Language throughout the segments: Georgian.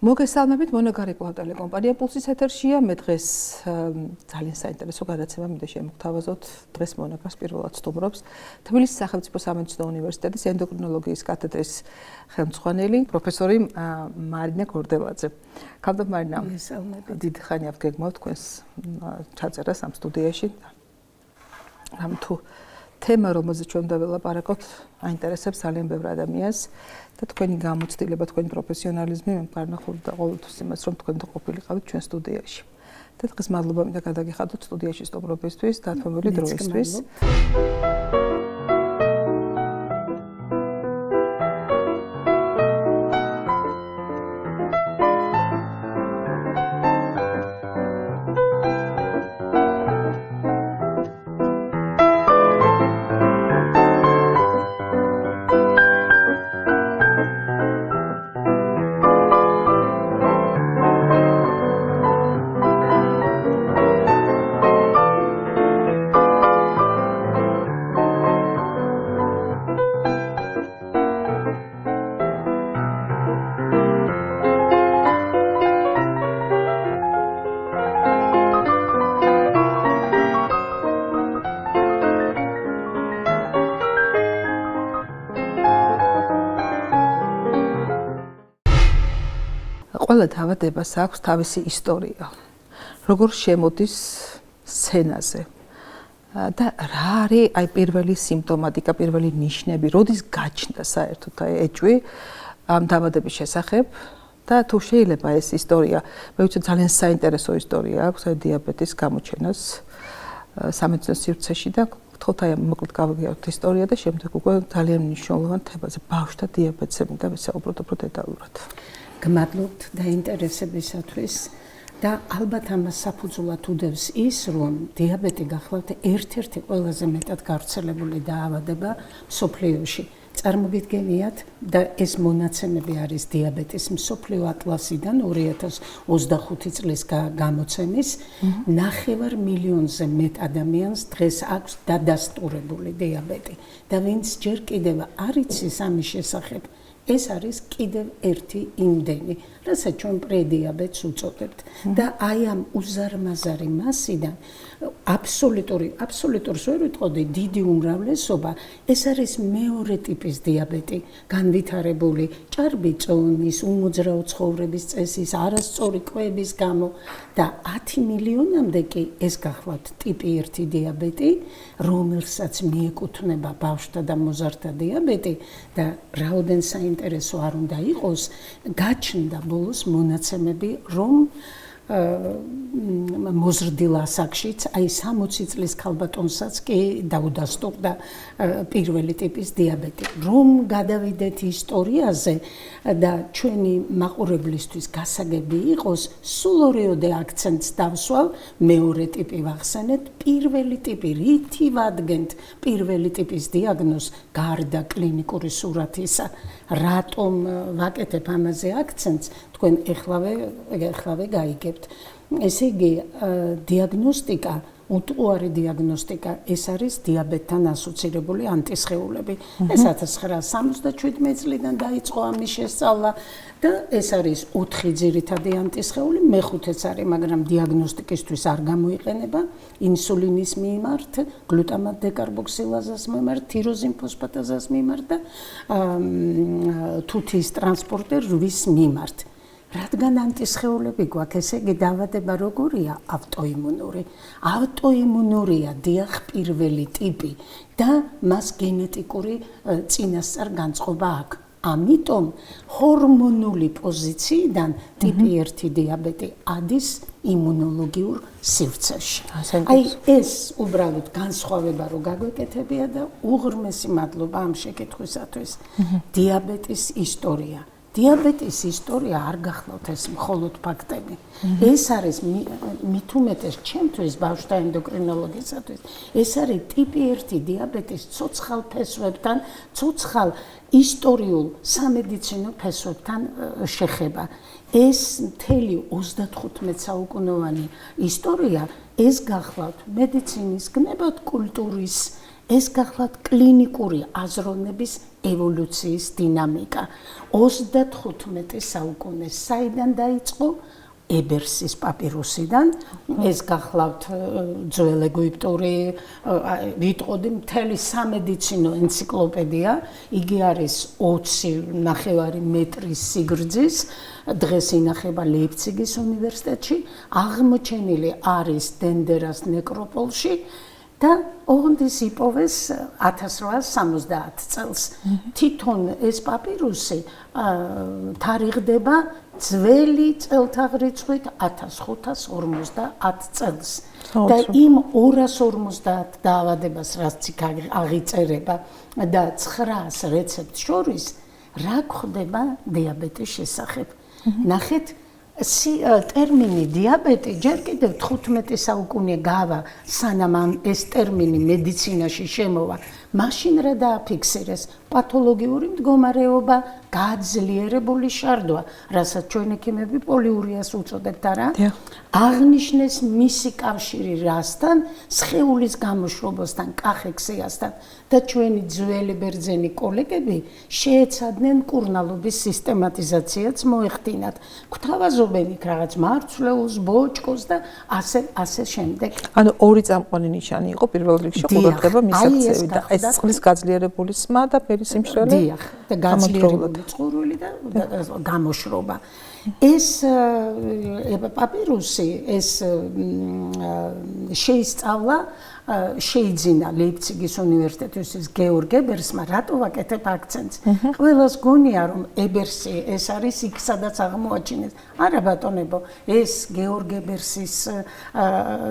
მოგესალმებით, მონოგარიკულ ტელეკომპანია პულსის ეთერშია. მე დღეს ძალიან საინტერესო გადაცემა მინდა შემოგთავაზოთ. დღეს მონოგრაფს პირველად სტუმრობს თბილისის სახელმწიფო სამედიცინო უნივერსიტეტის ენდოკრინოლოგიის კათედრის ხელმძღვანელი პროფესორი მარინა გორდელაძე. ქალბატონო მარინა, დიდი ხანია ვგეგმავთ თქვენს ჩაწერას ამ სტუდიაში. ამ თუ თემა, რომელზეც ჩვენ დაველაპარაკოთ, აინტერესებს ძალიან ბევრ ადამიანს და თქვენი გამოცდილება, თქვენი პროფესიონალიზმი მე მყარნახულობდა ყოველთვის იმას, რომ თქვენ ყოფილიყავით ჩვენ სტუდიაში. და დღეს მადლობა მინდა გადაგიხადოთ სტუდიაში სტუმრობისთვის, დათმობილი დროისთვის. ყველა თავადებას აქვს თავისი ისტორია. როგორ შემოდის სცენაზე და რა არის აი პირველი სიმპტომატიკა, პირველი ნიშნები, როდის გაჩნდა საერთოდ აი ეჭვი ამ თავადების შესახებ და თუ შეიძლება ეს ისტორია, მე ვიცი ძალიან საინტერესო ისტორია აქვს აი დიაბეტის გამოჩენას სამედიცინო სივრცეში და ვთქვათ აი მოკლედ გავიგებთ ისტორია და შემდეგ უკვე ძალიან მნიშვნელოვან თემაზე ბავშვთა დიაბეტზე მინდა ვისაუბროთ უფრო დეტალურად. გმადლობთ დაინტერესებისათვის და ალბათ ამას საფუძვლად უდევს ის, რომ დიაბეტი გახლავთ ერთ-ერთი ყველაზე მეტად გავრცელებული დაავადება მსოფლიოში. წარმოგიდგენიათ და ეს მონაცემები არის დიაბეტის მსოფლიო ატლასიდან 2025 წლის გამოცემის 9 მილიონზე მეტ ადამიანს დღეს აქვს დადასტურებული დიაბეტი და ვინც ჯერ კიდევ არ იცის ამის შესახებ, ეს არის კიდევ ერთი იმდენი, რასაც ჩვენ პრედიაბეტს უწოდებთ და აი ამ უზარმაზარი მასიდან აბსოლუტურს ვერ ვიტყოდი, დიდი უმრავლესობა ეს არის მეორე ტიპის დიაბეტი, განვითარებული ჭარბი წონის, უმოძრაო ცხოვრების წესის, არასწორი კვების გამო და 10 მილიონამდე კი ეს გახლავთ ტიპი 1 დიაბეტი, რომელსაც მიეკუთვნება ბავშვთა და მოზარდთა დიაბეტი და რაოდენ საინტერესო არ უნდა იყოს, გაჩნდა ბოლოს მონაცემები, რომ მოზრდილ ასაკშიც, აი 60 წლის ქალბატონსაც კი დაუდასტურდა პირველი ტიპის დიაბეტი. რომ გადავიდეთ ისტორიაზე და ჩვენი მაყურებლისთვის გასაგები იყოს, სულ ორიოდე აქცენტს დავსვავ, მეორე ტიპი ვახსენეთ, პირველი ტიპი, რითი ვადგენთ პირველი ტიპის დიაგნოზს გარდა კლინიკური სურათისა, რატომ ვაკეთებ ამაზე აქცენტს, თქვენ ეხლავე გაიგებთ. ესე იგი, დიაგნოსტიკა, უტყუარი დიაგნოსტიკა, ეს არის დიაბეტთან ასოცირებული ანტისხეულები. ეს 1977 წლიდან დაიწყო ამის შესწავლა და ეს არის 4 ძირითადი ანტისხეული, მეხუთეც არის, მაგრამ დიაგნოსტიკისთვის არ გამოიყენება ინსულინის მიმართ, გლუტამატ დეკარბოქსილაზას მიმართ, თიროზინ ფოსფატაზას მიმართ და თუთის ტრანსპორტერ 8-ის მიმართ. რადგან ანტისხეულები გვაქვს, ესე იგი დაავადება როგორია? ავტოიმუნურია, დიახ, პირველი ტიპი და მას გენეტიკური წინასწარ-განწყობა აქვს. ამიტომ ჰორმონული პოზიციიდან ტიპი 1 დიაბეტი ადის იმუნოლოგიურ სივრცეში. აი ეს უბრალოდ განსხვავება რო გაგვეკეთებია და უღრმესი მადლობა ამ შეკითხვისათვის. დიაბეტის ისტორია. დიაბეტის ისტორია არ გახლავთ ეს მხოლოდ ფაქტები. ეს არის მით უმეტეს ჩემთვის ბავშვთა ენდოკრინოლოგისათვის. ეს არის ტიპი 1 დიაბეტის ცოცხალ ფესვებთან, ცოცხალ ისტორიულ სამედიცინო ფესვებთან შეხება. ეს მთელი 35 საუკუნოვანი ისტორია ეს გახლავთ მედიცინის, გნებად კულტურის ეს გახლავთ კლინიკური აზროვნების ევოლუციის დინამიკა. 35 საუკუნეს საიდან დაიწყო? ებერსის პაპირუსიდან, ეს გახლავთ ძველ ეგვიპტური, ვიტყოდი მთელი სამედიცინო ენციკლოპედია, იგი არის 20.5 მეტრის სიგრძის, დღეს ინახება ლეიფციგის უნივერსიტეტში, აღმოჩენილი არის დენდერას ნეკროპოლში და ოღონდის იპოვეს 1870 წელს. თვითონ ეს პაპირუსი თარიღდება ძველი წელთაღრიცხვით 1550 წელს. და იმ 250 დაავადებას, რაც იქ აღიწერება და 900 რეცეპტს შორის, რა გვხდება დიაბეტის შესახებ. ნახეთ, ტერმინი დიაბეტი ჯერ კიდევ 15 საუკუნე გავა, სანამ ეს ტერმინი მედიცინაში შემოვა. მაშინ რა დააფიქსირეს? პათოლოგიური მდგომარეობა, გაძლიერებული შარდვა, რასაც ჩვენ ექიმები პოლიურიას უწოდებთ, არა? აღნიშნეს მისი კავშირი რასთან? სხეულის გამოშრობასთან, კახექსიასთან და ჩვენი ძველი ბერძენი კოლეგები შეეცადნენ მკურნალობის სისტემატიზაციაც მოეხდინათ. გვთავაზობენ იქ რაღაც მარცვლეულს, ბოჭკოს და ასე შემდეგ. ანუ ორი წამყვანი ნიშანი იყო პირველ რიგში ყურადღება მისაქცევი და ეს წყლის გაძლიერებული სმა და მერი სიმშრალე. დიახ, და გაძლიერებული წყურვილი და გამოშრობა. ეს პაპირუსი, ეს შეისწავლა, შეიძინა ლეიფციგის უნივერსიტეტის გეორგ ებერსმა. რატო ვაკეთებ აქცენტს? ყველას გონია, რომ ებერსი ეს არის იქ, სადაც აღმოაჩინეს. არა ბატონებო, ეს გეორგ ებერსის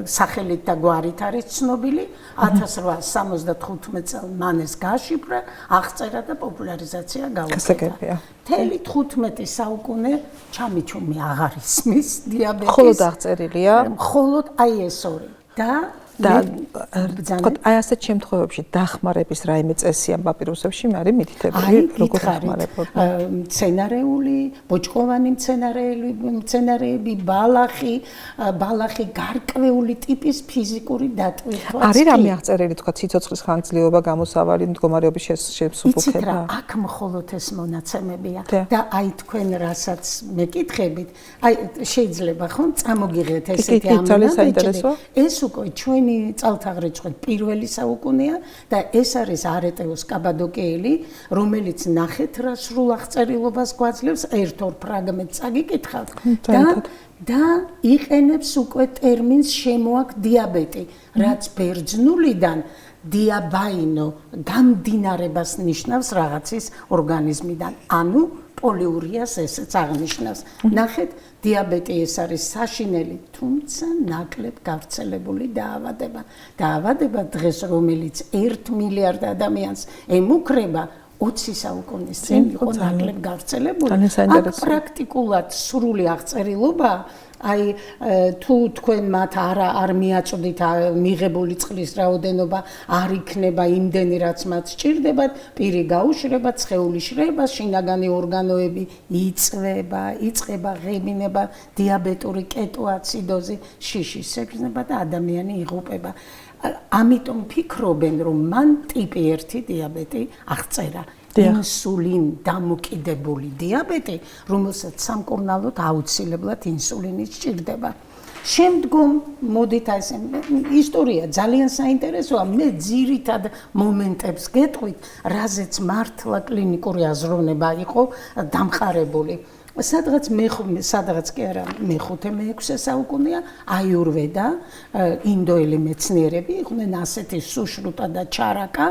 სახელით და გვარით არის ცნობილი. 1875 წელს მან ეს გააშიფრა, აღწერა და პოპულარიზაცია გაუკეთა. მთელი 15 საუკუნე ჩამიჩუმი აღარ ისმის დიაბეტის. მხოლოდ აღწერილია? მხოლოდ აი ეს ორი. და აი ასეთ შემთხვევებში დახმარების რაიმე წესია პაპირუსებში არის მითითებული, როგორ დახმარებოდა? მცენარეული, ბოჭკოვანი მცენარეები, ბალახი, გარკვეული ტიპის ფიზიკური დატვირთვა. არის რამე აღწერილი, თქვა, ციცოცხლის ხანგრძლივობა, გამოსავალი მდგომარეობის შესუფუფება? იცით რა, აქ მხოლოდ ეს მონაცემებია და აი თქვენ რასაც მეკითხებით, აი შეიძლება ხომ წამოგიღეთ ესეთი ამბავი. ეს უკვე ჩვენ წელთაღრიცხვით პირველი საუკუნეა და ეს არის არეტეოს კაბადოკიელი, რომელიც ნახეთ რა სრულ აღწერილობას გვაძლევს, ერთ-ორ ფრაგმენტს წაგიკითხავთ და იყენებს უკვე ტერმინს შემოაქვს დიაბეტი, რაც ბერძნულიდან დიაბაინო გამდინარებას ნიშნავს რაღაცის ორგანიზმიდან, ანუ პოლიურიას ესეც აღნიშნავს. ნახეთ, დიაბეტი ეს არის საშინელი, თუმცა ნაკლებ გავრცელებული დაავადება. დაავადება დღეს, რომელიც 1 მილიარდ ადამიანს ემუქრება, 20 საუკუნის წინ იყო ნაკლებ გავრცელებული. აქ პრაქტიკულად სრული აღწერილობა, აი თუ თქვენ მათ არ მიაწვდით მიღებული წყლის რაოდენობა, არ იქნება იმდენი, რაც მათ სჭირდებათ, პირი გაუშრება, სხეული შრება, შინაგანი ორგანოები იწყება ღებინება, დიაბეტური კეტოაციდოზი, შიშის სეგრძნება და ადამიანი იღუპება. ამიტომ ფიქრობენ, რომ მან ტიპი 1 დიაბეტი აღწერა. ინსულინ დამოკიდებული დიაბეტი, რომელსაც სამკურნალოდ აუცილებლად ინსულინი სჭირდება. შემდგომ მოდით აი ეს ისტორია ძალიან საინტერესოა, მე ძირითად მომენტებს გეტყვით, რაზეც მართლა კლინიკური აზროვნება იყო დამყარებული. სადღაც კი არა მე-5 მე-6 საუკუნეა აიურვედა, ინდოელი მეცნიერები იყვნენ ასეთი სუშრუტა და ჩარაკა,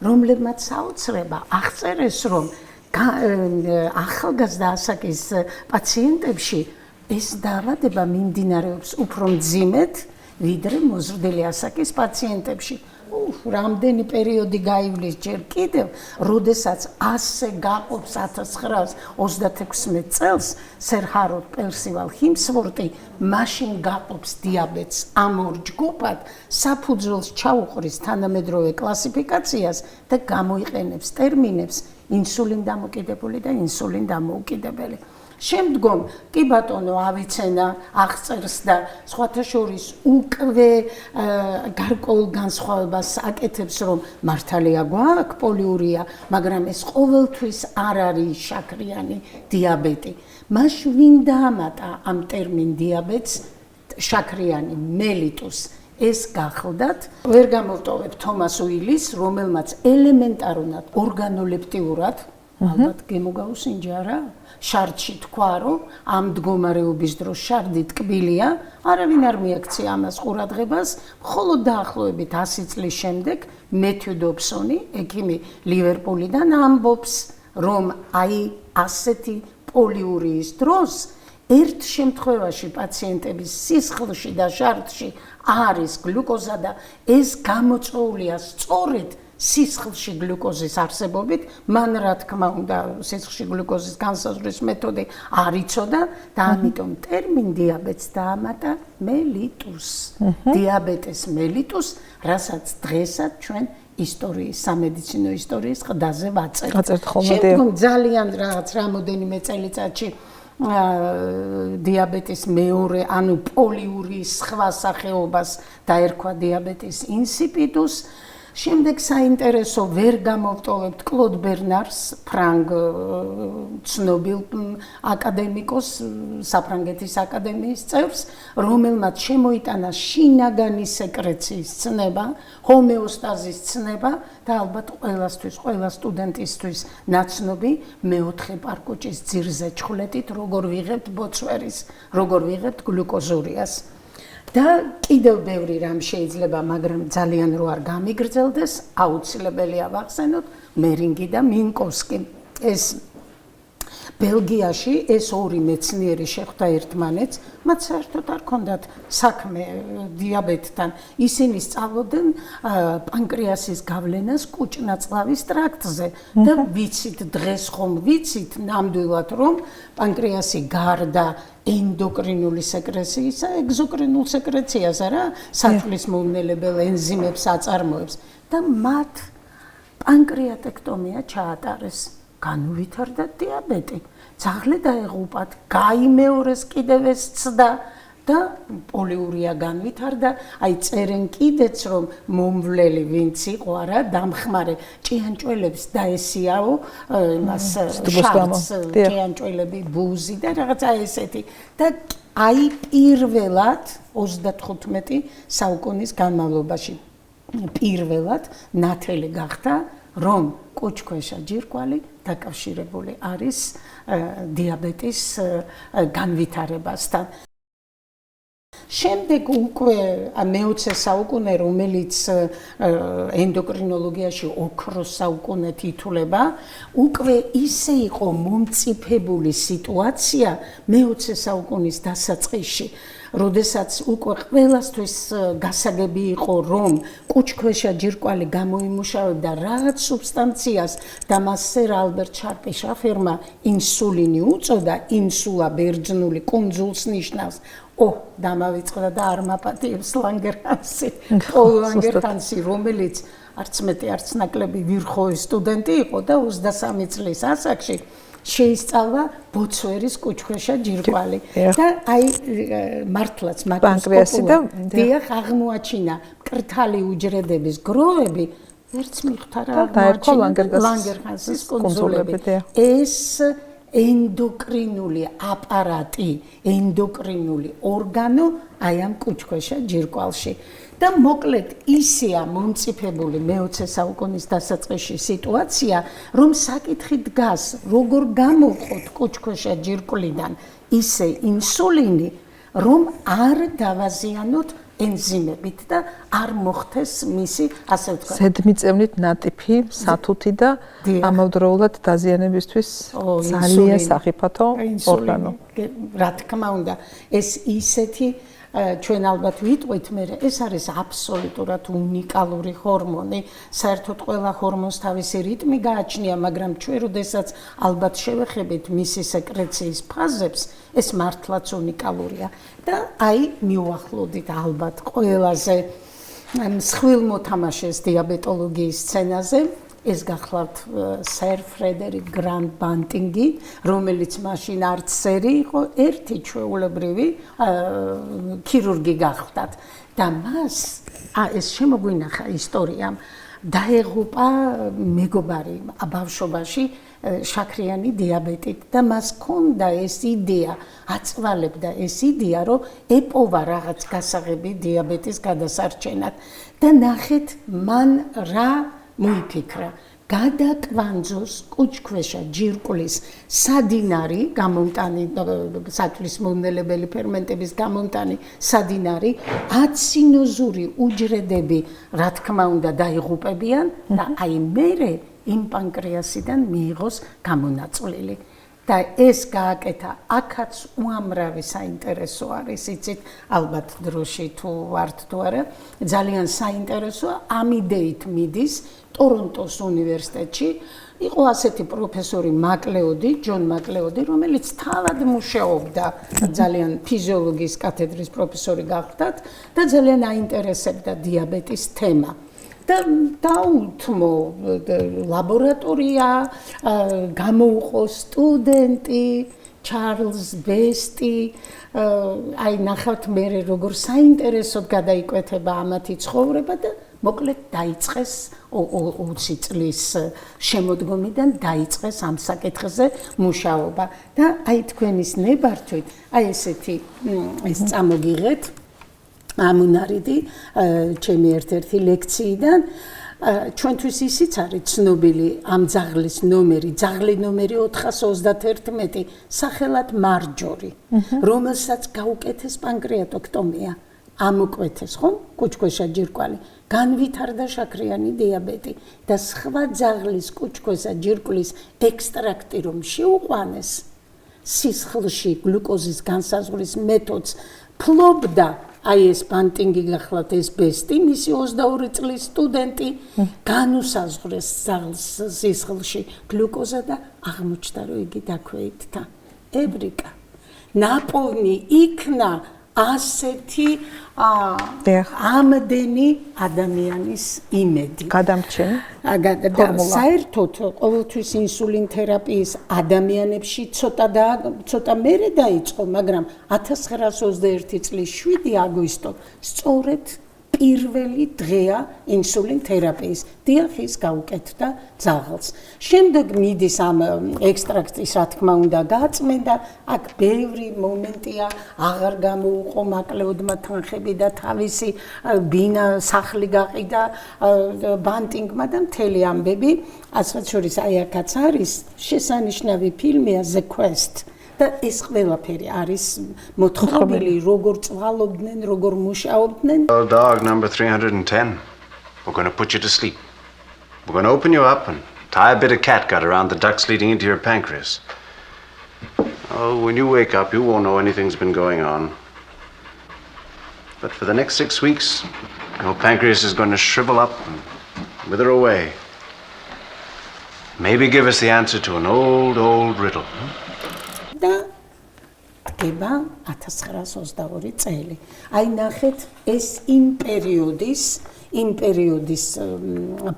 რომლებმაც საოცრება აღწერეს, რომ ახალგაზრდა ასაკის პაციენტებში ეს დაავადება მიმდინარეობს უფრო მძიმედ, ვიდრე მოზრდილი ასაკის პაციენტებში. რამდენი პერიოდი გაივლის ჯერ კიდევ, როდესაც ასე გაყოფს 1936 წელს სერ ჰაროლდ პერსივალ ჰიმსვორტი მაშინ გაყოფს დიაბეტს ამ ორ ჯგუფად, საფუძველს ჩაუყრის თანამედროვე კლასიფიკაციას და გამოიყენებს ტერმინებს ინსულინ დამოკიდებული და ინსულინ დამოუკიდებელი. შემდგომ კი ბატონო ავიცენა აღწერს და სხვათა შორის უკვე გარკვეულ განსხვავებას აკეთებს, რომ მართალია გვაქვს პოლიურია, მაგრამ ეს ყოველთვის არ არის შაქრიანი დიაბეტი. მას ვინ დაამატა ამ ტერმინ დიაბეტს შაქრიანი მელიტუს ეს გახლდათ, ვერ გამოვტოვებ თომას უილის, რომელმაც ელემენტარულად ორგანოლეპტიურად, ალბათ გემოგაუსინჯა რა, შარდში თქვა, რომ ამ მდგომარეობის დროს შარდი ტკბილია, არავინ არ მიაქცია ამას ყურადღებას, მხოლოდ დაახლოებით 100 წლის შემდეგ მეთიუ დობსონი, ექიმი ლივერპულიდან ამბობს, რომ აი ასეთი პოლიურიის დროს ერთ შემთხვევაში პაციენტების სისხლში და შარდში არის გლუკოზა და ეს გამოწვეულია სწორედ სისხლში გლუკოზის არსებობით, მან რა თქმა უნდა სისხლში გლუკოზის განსაზღვრის მეთოდი არ იცოდა და ამიტომ ტერმინ დიაბეტს დაამატა მელიტუს. დიაბეტეს მელიტუს, რასაც დღესაც ჩვენ ისტორიის, სამედიცინო ისტორიის ყდაზე ვაწერთ. შემდგომ ძალიან რაღაც რამოდენიმე წელიწადში დიაბეტის მეორე, ანუ პოლიურიის სხვა სახეობას დაერქვა დიაბეტის ინსიპიდუს. შემდეგ საინტერესო ვერ გამოვტოვებთ კლოდ ბერნარს, ფრანგ ცნობილ აკადემიკოს, საფრანგეთის აკადემიის წევრს, რომელმაც შემოიტანა შინაგანი სეკრეციის ცნება, ჰომეოსტაზის ცნება და ალბათ ყველასთვის, ყველა სტუდენტისთვის ნაცნობი მეოთხე პარკუჭის ძირზე ჩხვლეტით, როგორ ვიღებთ ბოცვერის, როგორ ვიღებთ გლუკოზურიას. და კიდევ ბევრი რამ შეიძლება, მაგრამ ძალიან რო არ გამიგრძელდეს, აუცილებელია ვახსენოთ მერინგი და მინკოვსკი. ეს ბელგიაში ეს ორი მეცნიერი შეხვდა ერთმანეთს, მათ საერთოდ არ ჰქონდათ საქმე დიაბეტთან. ისინი სწავლობდნენ პანკრეასის გავლენას კუჭნაწლავის ტრაქტზე და ვიცით დღეს ხომ ვიცით ნამდვილად, რომ პანკრეასი გარდა ენდოკრინული სეკრეციისა, ეგზოკრინულ სეკრეციას არა, საწვლის მომნელებელ ენზიმებს აწარმოებს და მათ პანკრეატექტომია ჩაატარეს. განუვითარდა დიაბეტი. ძაღლი დაეღუპათ, გაიმეორეს კიდევ ეს ცდა და პოლიურია განვითარდა. აი წერენ კიდეც რომ მომვლელი ვინც იყო არა, დამხმარე ჭიანჭველებს დაესიაო იმას შარდს, ჭიანჭველები, ბუზი და რაღაცა ესეთი. და აი პირველად 35 საუკუნის განმავლობაში პირველად ნათელი გახდა რომ კუჭქვეშა ჯირკვალი დაკავშირებული არის დიაბეტის განვითარებასთან. შემდეგ უკვე მე-20 საუკუნე, რომელიც ენდოკრინოლოგიაში ოქროს საუკუნედ ითვლება, უკვე ისე იყო მომწიფებული სიტუაცია მე-20 საუკუნის დასაწყისში, როდესაც უკვე ყველასთვის გასაგები იყო, რომ კუჭქვეშა ჯირკვალი გამოიმუშავებდა რაღაც სუბსტანციას და მას სერ ალბერტ შარპი შაფერმა ინსულინი უწოდა, ინსულა ბერძნული კუნძულს ნიშნავს. დამავიწყდა და არ მაპატიებს ლანგერჰანსი, პოლ ლანგერჰანსი, რომელიც არც მეტი არც ნაკლები ვირხოვი სტუდენტი იყო და 23 წლის ასაკში შეისწავლა ბოცვერის კუჭქვეშა ჯირკვალი და აი მართლაც მაკროსკოპულად დიახ აღმოაჩინა მკრთალი უჯრედების გროვები, ვერც მიხვდა რა აღმოაჩინა ლანგერჰანსის კუნძულები. ეს ენდოკრინული აპარატი, ენდოკრინული ორგანო აი ამ კუჭქვეშა ჯირკვალში. და მოკლედ ისეა მომწიფებული მე-20 საუკუნის დასაწყისში სიტუაცია, რომ საკითხი დგას, როგორ გამოვყოთ კუჭქვეშა ჯირკვლიდან ისე ინსულინი, რომ არ დავაზიანოთ ენზიმებით და არ მოხდეს მისი, ასე ვთქვათ, ზედმიწევნით ნატიფი, სათუთი და ამავდროულად დაზიანებისთვის ძალიან სახიფათო ორგანო. რა თქმა უნდა, ეს ისეთი ჩვენ ალბათ ვიტყვით, მაგრამ ეს არის აბსოლუტურად უნიკალური ჰორმონი. საერთოდ ყველა ჰორმონს თავისი რიტმი გააჩნია, მაგრამ ჩვენ როდესაც ალბათ შევეხებით მისი სეკრეციის ფაზებს, ეს მართლაც უნიკალურია. და აი მივახლოვდით ალბათ ყველაზე მსხვილ მოთამაშეს დიაბეტოლოგიის სცენაზე, ეს გახლავთ სერ ფრედერიკ გრანდ ბანტინგი, რომელიც მაშინ არც სერი იყო, ერთი ჩვეულებრივი ქირურგი გახლდათ და მას ეს შემოგვინახა ისტორიამ დაეღუპა მეგობარი ბავშვობაში შაქრიანი დიაბეტით და მას ჰქონდა ეს იდეა, აწვალებდა ეს იდეა, რომ ეპოვა რაღაც გასაღები დიაბეტის გადასარჩენად და ნახეთ მან რა მოიფიქრა. გადაკვანძოს კუჭქვეშა ჯირკვლის სადინარი, გამომტანი სათვლის მომნელებელი ფერმენტების გამომტანი სადინარი, აცინოზური უჯრედები, რა თქმა უნდა, დაიღუპებიან და აი მერე იმ პანკრეასიდან მიიღოს გამონაწვლილი. და ეს გააკეთა, აქაც უამრავი საინტერესო არის, იცით, ალბათ დროში თუ ვართ თუ არა, ძალიან საინტერესოა, ამ იდეით მიდის ტორონტოს უნივერსიტეტში, იყო ასეთი პროფესორი მაკლეოდი, ჯონ მაკლეოდი, რომელიც თავად მუშაობდა, ძალიან ფიზიოლოგიის კათედრის პროფესორი გახლდათ და ძალიან აინტერესებდა დიაბეტის თემა. და დაუთმო ლაბორატორია, გამოუყო სტუდენტი, ჩარლზ ბესტი, აი ნახავთ მე როგორ საინტერესოდ გადაიკვეთება ამათი ცხოვრება და მოკლედ დაიწყეს 20 წლის შემოდგომიდან დაიწყეს ამ საკითხზე მუშაობა და აი თქვენის ნებართვით, აი ესეთი ეს წამოგიღეთ ამუნარიდი ჩემი ერთ-ერთი ლექციიდან ჩვენთვის ისიც არის ცნობილი ამ ძაღლის ნომერი, ძაღლი ნომერი 431, სახელად მარჯორი, რომელსაც გაუკეთეს პანკრეატოქტომია, ამოკვეთეს, ხო? კუჭქვეშა ჯირკვალი, განვითარდა შაქრიანი დიაბეტი და სხვა ძაღლის კუჭქვეშა ჯირკვლის ექსტრაქტი რომ შეუყვანეს, სისხლში გლუკოზის განსაზღვრის მეთოდს ფლობდა აი ეს ბანტინგი გახლავთ ეს ბესტი, მისი 22 წლის სტუდენტი განუსაზღვრეს ძაღლს სისხლში გლუკოზა და აღმოჩნდა, რომ იგი დაქვეითდა. ევრიკა. ნაპოვნი იქნა ასეთი ამდენი ადამიანის იმედი. გადამრჩენი. და საერთოდ ყოველთვის ინსულინ თერაპიის ადამიანებში ცოტა მერე დაიწყო, მაგრამ 1921 წლის 7 აგვისტო სწორედ პირველი დღეა ინსულინ თერაპიის. დიახის გაუკეთდა ძაღლს. შემდეგ მიდის ამ ექსტრაქტის, რა თქმა უნდა, გაწმენდა. აქ ბევრი მომენტია, აღარ გამოუყო მაკლეოდმა თანხები და თავისი ბინა სახლი გაყიდა ბანტინგმა და მთელი ამბები. ასეთ შორის აი აქაც არის შესანიშნავი ფილმია The Quest. და ეს ყველაფერი არის მოთხრობილი, როგორ წვალობდნენ, როგორ მუშაობდნენ. Dog number 310. We're going to put you to sleep. We're going to open you up and tie a bit of catgut around the ducts leading into your pancreas. Oh, when you wake up, you won't know anything's been going on. But for the next 6 weeks, your pancreas is going to shrivel up and wither away. Maybe give us the answer to an old riddle. და დგება 1922 წელი. აი ნახეთ ეს იმ პერიოდის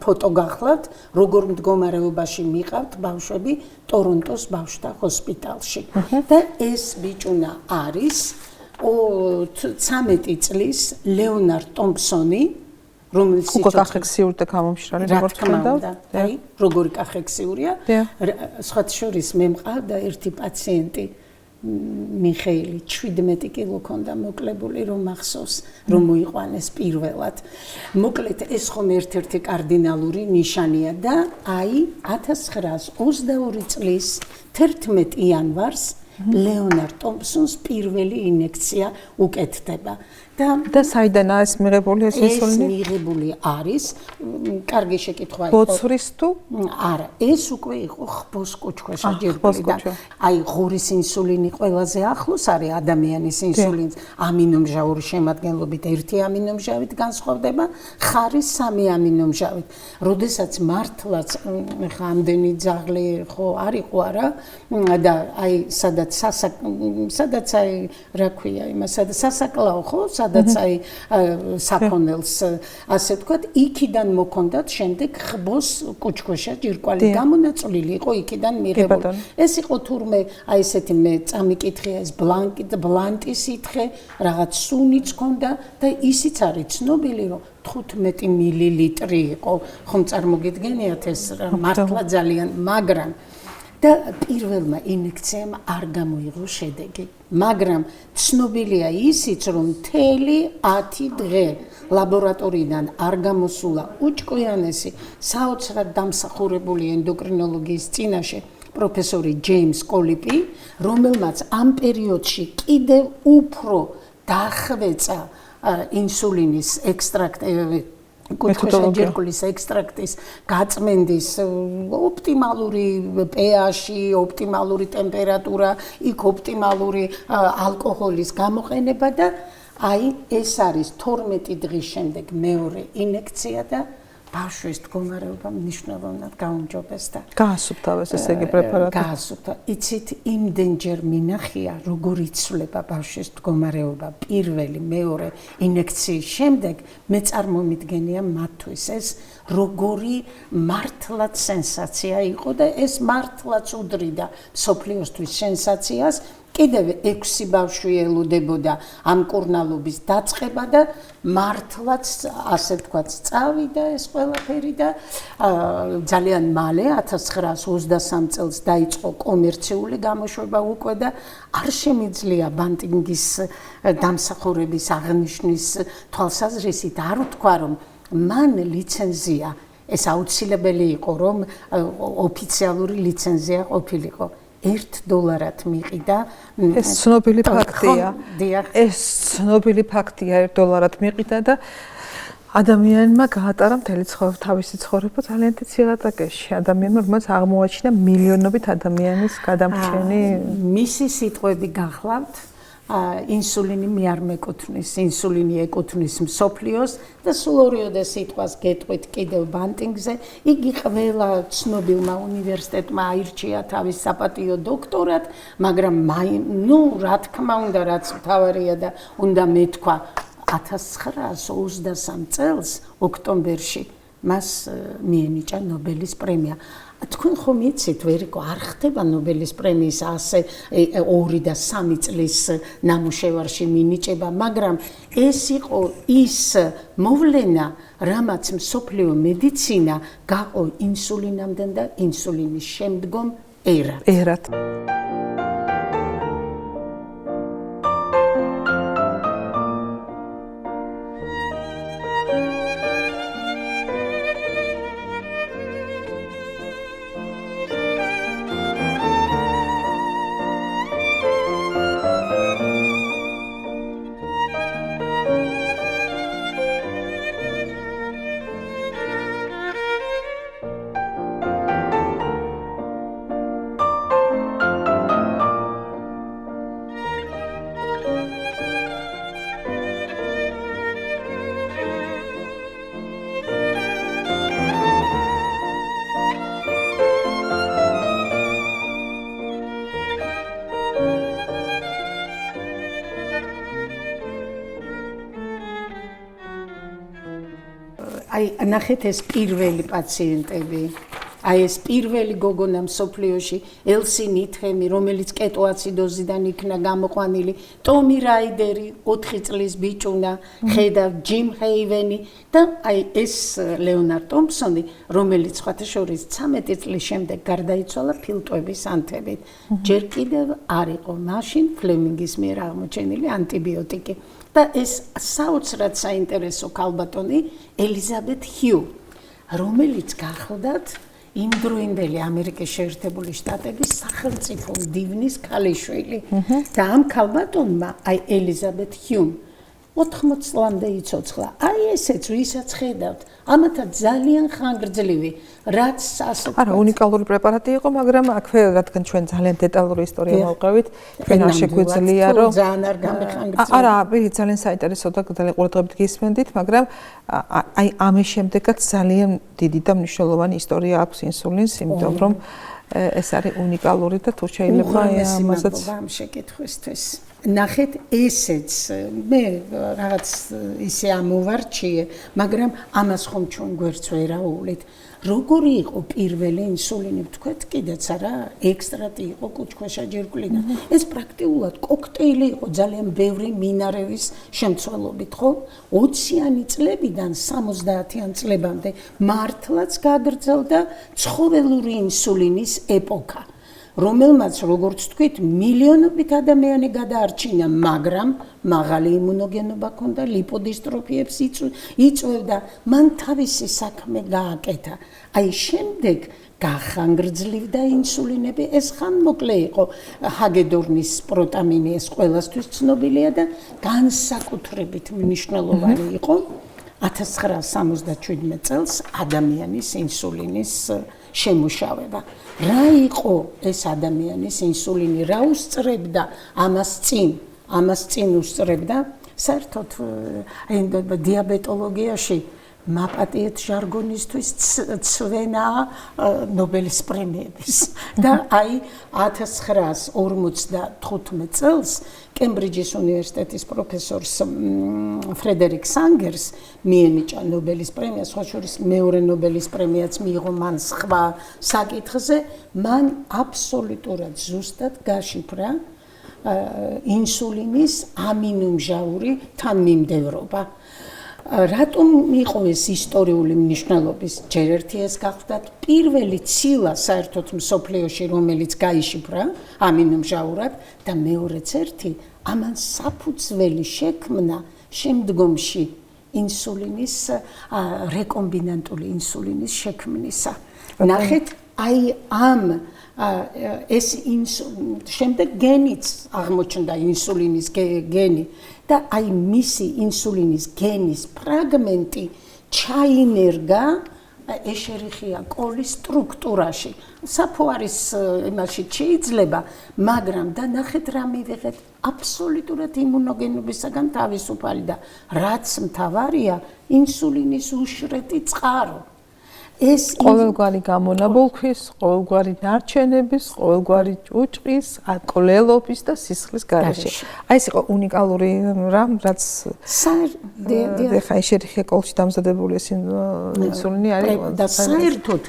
ფოტო გახლავთ, როგორ მდგომარეობაში მიყავთ ბავშვები ტორონტოს ბავშვთა ჰოსპიტალში. და ეს ბიჭუნა არის 13 წლის ლეონარდ ტომპსონი, რომელიც უკვე კახექსიური და გამომშრალი როგორც ხედავთ. აი, როგორი კახექსიურია. სხვათა შორის მე მყავდა ერთი პაციენტი მიხეილი 17 კილო ქონდა მოკლებული, რომ მახსოვს, რომ მოიყვანეს პირველად. მოკლედ ეს ხომ ერთ-ერთი კარდინალური ნიშანია და აი 1922 წლის 11 იანვარს ლეონარდ ტომპსონს პირველი ინექცია უკეთდება. და საიდანაა ეს მიღებული ეს ინსულინი? ეს მიღებული არის, კარგი შეკითხვა იყო. ბოცვრის თუ? არა, ეს უკვე იყო ხბოს კუჭქვეშა ჯირკვლიდან. აი, ღორის ინსულინი ყველაზე ახლოს არის ადამიანის ინსულინს, ამინომჟავური შემადგენლობით 1 ამინომჟავით განსხვავდება, ხარის 3 ამინომჟავით. როდესაც მართლაც ხა ამდენი ძაღლი ხო არისო არა და აი სადაც აი რა ქვია იმას, სადაც სასაკლაო ხო, სადაც აი საფონელს ასე ვთქვათ, იქიდან მოქონდათ შემდეგ ხბოს კუჩქოშა ჯირკვალი გამონაწილილი იყო იქიდან მიღებული. ეს იყო თურმე აი ესეთი მე წამიკითხია ეს ბლანტი სითხე, რაღაც სუნიც ქონდა და ისიც არის ცნობილი რომ 15 მილილიტრი იყო, ხომ წარმოგიდგენიათ ეს მართლა ძალიან, მაგრამ და პირველმა ინექციამ არ გამოიღო შედეგი, მაგრამ ცნობილია ისიც, რომ მთელი 10 დღე ლაბორატორიიდან არ გამოსულა უჭკვიანესი საოცრად დამსახურებული ენდოკრინოლოგიის წინაშე პროფესორი ჯეიმს კოლიპი, რომელმაც ამ პერიოდში კიდევ უფრო დახვეწა ინსულინის ექსტრაქტი კუჩქოშაჯირკვლის ექსტრაქტის გაწმენდის ოპტიმალური pH-ი, ოპტიმალური ტემპერატურა, იქ ოპტიმალური ალკოჰოლის გამოყენება და აი ეს არის 12 დღის შემდეგ მეორე ინექცია და ბავშვის მდგომარეობა მნიშვნელოვნად გაუმჯობესდა. გაასუფთავეს ესე იგი პრეპარატი. გაასუფთა. იცით, იმდენჯერ მინახია, როგორ იცვლება ბავშვის მდგომარეობა პირველი, მეორე ინექციის შემდეგ, მე წარმომიდგენია მათთვის ეს როგორი მართლაც სენსაცია იყო და ეს მართლაც უდრიდა მსოფლიოსთვის სენსაციას. კიდევ 6 ბავშვი ელოდებოდა ამ კურნალობის დაწყება და მართლაც ასე ვთქვათ წავიდა ეს ყველაფერი და ძალიან მალე 1923 წელს დაიწყო კომერციული გამოშვება უკვე და არ შემიძლია ბანტინგის დამსახურების აღნიშვნის თვალსაზრისით არ ვთქვა რომ მან ლიცენზია ეს აუცილებელი იყო რომ ოფიციალური ლიცენზია ყოფილიყო. $1 მიყიდა. ეს ცნობილი ფაქტია. ეს ცნობილი ფაქტია, $1 მიყიდა და ადამიანმა გაატარა მთელი თავისი ცხოვრება ძალიან ცილატაკეში. ადამიანმა რომელსაც აღმოაჩინა მილიონობით ადამიანის გადამრჩენი მისი სიტყვები გახლავთ. ინსულინი მე არ მეკუთვნის, ინსულინი ეკუთვნის მსოფლიოს და სულ ორიოდე სიტყვას გეტყვით კიდევ ბანტინგზე. იგი ყველა ცნობილმა უნივერსიტეტმა აირჩია თავის საპატიო დოქტორად, მაგრამ რა თქმა უნდა, რაც მთავარია და უნდა მეთქვა 1923 წელს ოქტომბერში მას მიენიჭა ნობელის პრემია. თქვენ ხომ იცით, ვერიკო, არ ხდება ნობელის პრემიის ასე 2 და 3 წლის ნამუშევარში მინიჭება, მაგრამ ეს იყო ის მოვლენა, რამაც მსოფლიო მედიცინა გაყო ინსულინამდე და ინსულინის შემდგომ ერად. აი ნახეთ ეს პირველი პაციენტები, აი ეს პირველი გოგონა მსოფლიოში, ელსი ნითხემი, რომელიც კეტოაციდოზიდან იქნა გამოყვანილი, ტომი რაიდერი, 4 წლის ბიჭუნა, ხედავ ჯიმ ჰეივენი და აი ეს ლეონარდ ტომპსონი, რომელიც სხვათა შორის 13 წლის შემდეგ გარდაიცვალა ფილტვების ანთებით. ჯერ კიდევ არ იყო მაშინ ფლემინგის მიერ აღმოჩენილი ანტიბიოტიკი. და ეს საოცრად საინტერესო ქალბატონი ელიზაბეთ ჰიუ, რომელიც გახლდათ იმდროინდელი ამერიკის შეერთებული შტატების სახელმწიფო მდივნის ქალიშვილი. და ამ ქალბატონმა, აი ელიზაბეთ ჰიუმ 80 წლამდე იცოცხლა. აი ესეც ვისაც ხედავთ, ამათაც ძალიან ხანგრძლივი, რაც ასე არა, უნიკალური პრეპარატი იყო, მაგრამ აქვე რადგან ჩვენ ძალიან დეტალური ისტორია მოვყევით, ჩვენ არ შეგვიძლია რომ ძალიან არ გამეხანგრძლივი. არა, ძალიან საინტერესო და ძალიან ყურადღებით გისმენდით, მაგრამ აი ამის შემდეგაც ძალიან დიდი და მნიშვნელოვანი ისტორია აქვს ინსულინს, იმიტომ რომ ეს არის უნიკალური და თუ შეიძლება ამასაც ამ შეკითხვისთვის. ნახეთ ესეც მე რაღაც ისე ამოვარჩიე, მაგრამ ამას ხომ ჩვენ გვერდს ვერაუვლით. როგორი იყო პირველი ინსულინი, თქვით კიდეც არა, ექსტრაქტი იყო კუჭქვეშა ჯირკვლიდან. ეს პრაქტიკულად კოქტეილი იყო ძალიან ბევრი მინარევის შემცველობით, ხო? 20-იანი წლებიდან 70-იან წლებამდე მართლაც გაგრძელდა ცხოველური ინსულინის ეპოქა. რომელმაც როგორც თქვით მილიონობით ადამიანი გადაარჩინა, მაგრამ მაღალი იმუნოგენობა ჰქონდა, ლიპოდისტროფიებს იწვევდა, მან თავისი საქმე გააკეთა. აი შემდეგ გახანგრძლივდა ინსულინები, ეს ხანმოკლე იყო. ჰაგედორნის პროტამინი ეს ყველასთვის ცნობილია და განსაკუთრებით მნიშვნელოვანი იყო 1977 წელს ადამიანის ინსულინის შემუშავება. რა იყო ეს ადამიანის ინსულინი, რა უსწრებდა ამას წინ უსწრებდა საერთოდ დიაბეტოლოგიაში მაპატიეთ ჟარგონისთვის ცვენაა ნობელის პრემიების და აი 1955 წელს კემბრიჯის უნივერსიტეტის პროფესორს ფრედერიკ სანგერს მიენიჭა ნობელის პრემია, სხვა შორის მეორე ნობელის პრემიაც მიიღო მან სხვა საკითხზე, მან აბსოლუტურად ზუსტად გაშიფრა ინსულინის ამინომჟაური თანმიმდევრობა. რატომ იყო ეს ისტორიული მნიშვნელობის? ჯერ ერთი ეს გახლდათ პირველი ცილა საერთოდ მსოფლიოში, რომელიც გაიშიფრა ამინომჟაურად და მეორეც ერთი ამან საფუძველი შექმნა შემდგომში ინსულინის რეკომბინანტული ინსულინის შექმნისა. ნახეთ, აი ამ ეს შემდეგ გენიც აღმოჩნდა ინსულინის გენი და აი მისი ინსულინის გენის ფრაგმენტი ჩაინერგა ეშერიხია კოლის სტრუქტურაში. საფო არის იმაში შეიძლება, მაგრამ და ნახეთ რა მივიღეთ აბსოლუტურად იმუნოგენობისაგან თავისუფალი და რაც მთავარია ინსულინის უშრეტი წყარო. ეს ყოველგვარი გამონაბოლქვის, ყოველგვარი ნარჩენების, ყოველგვარი ჭუჭყის, კვლელობის და სისხლის გარეშე. აი ეს იყო უნიკალური რამ, რაც ეშერიხია კოლში დამზადებული ეს ინსულინი არის და საერთოდ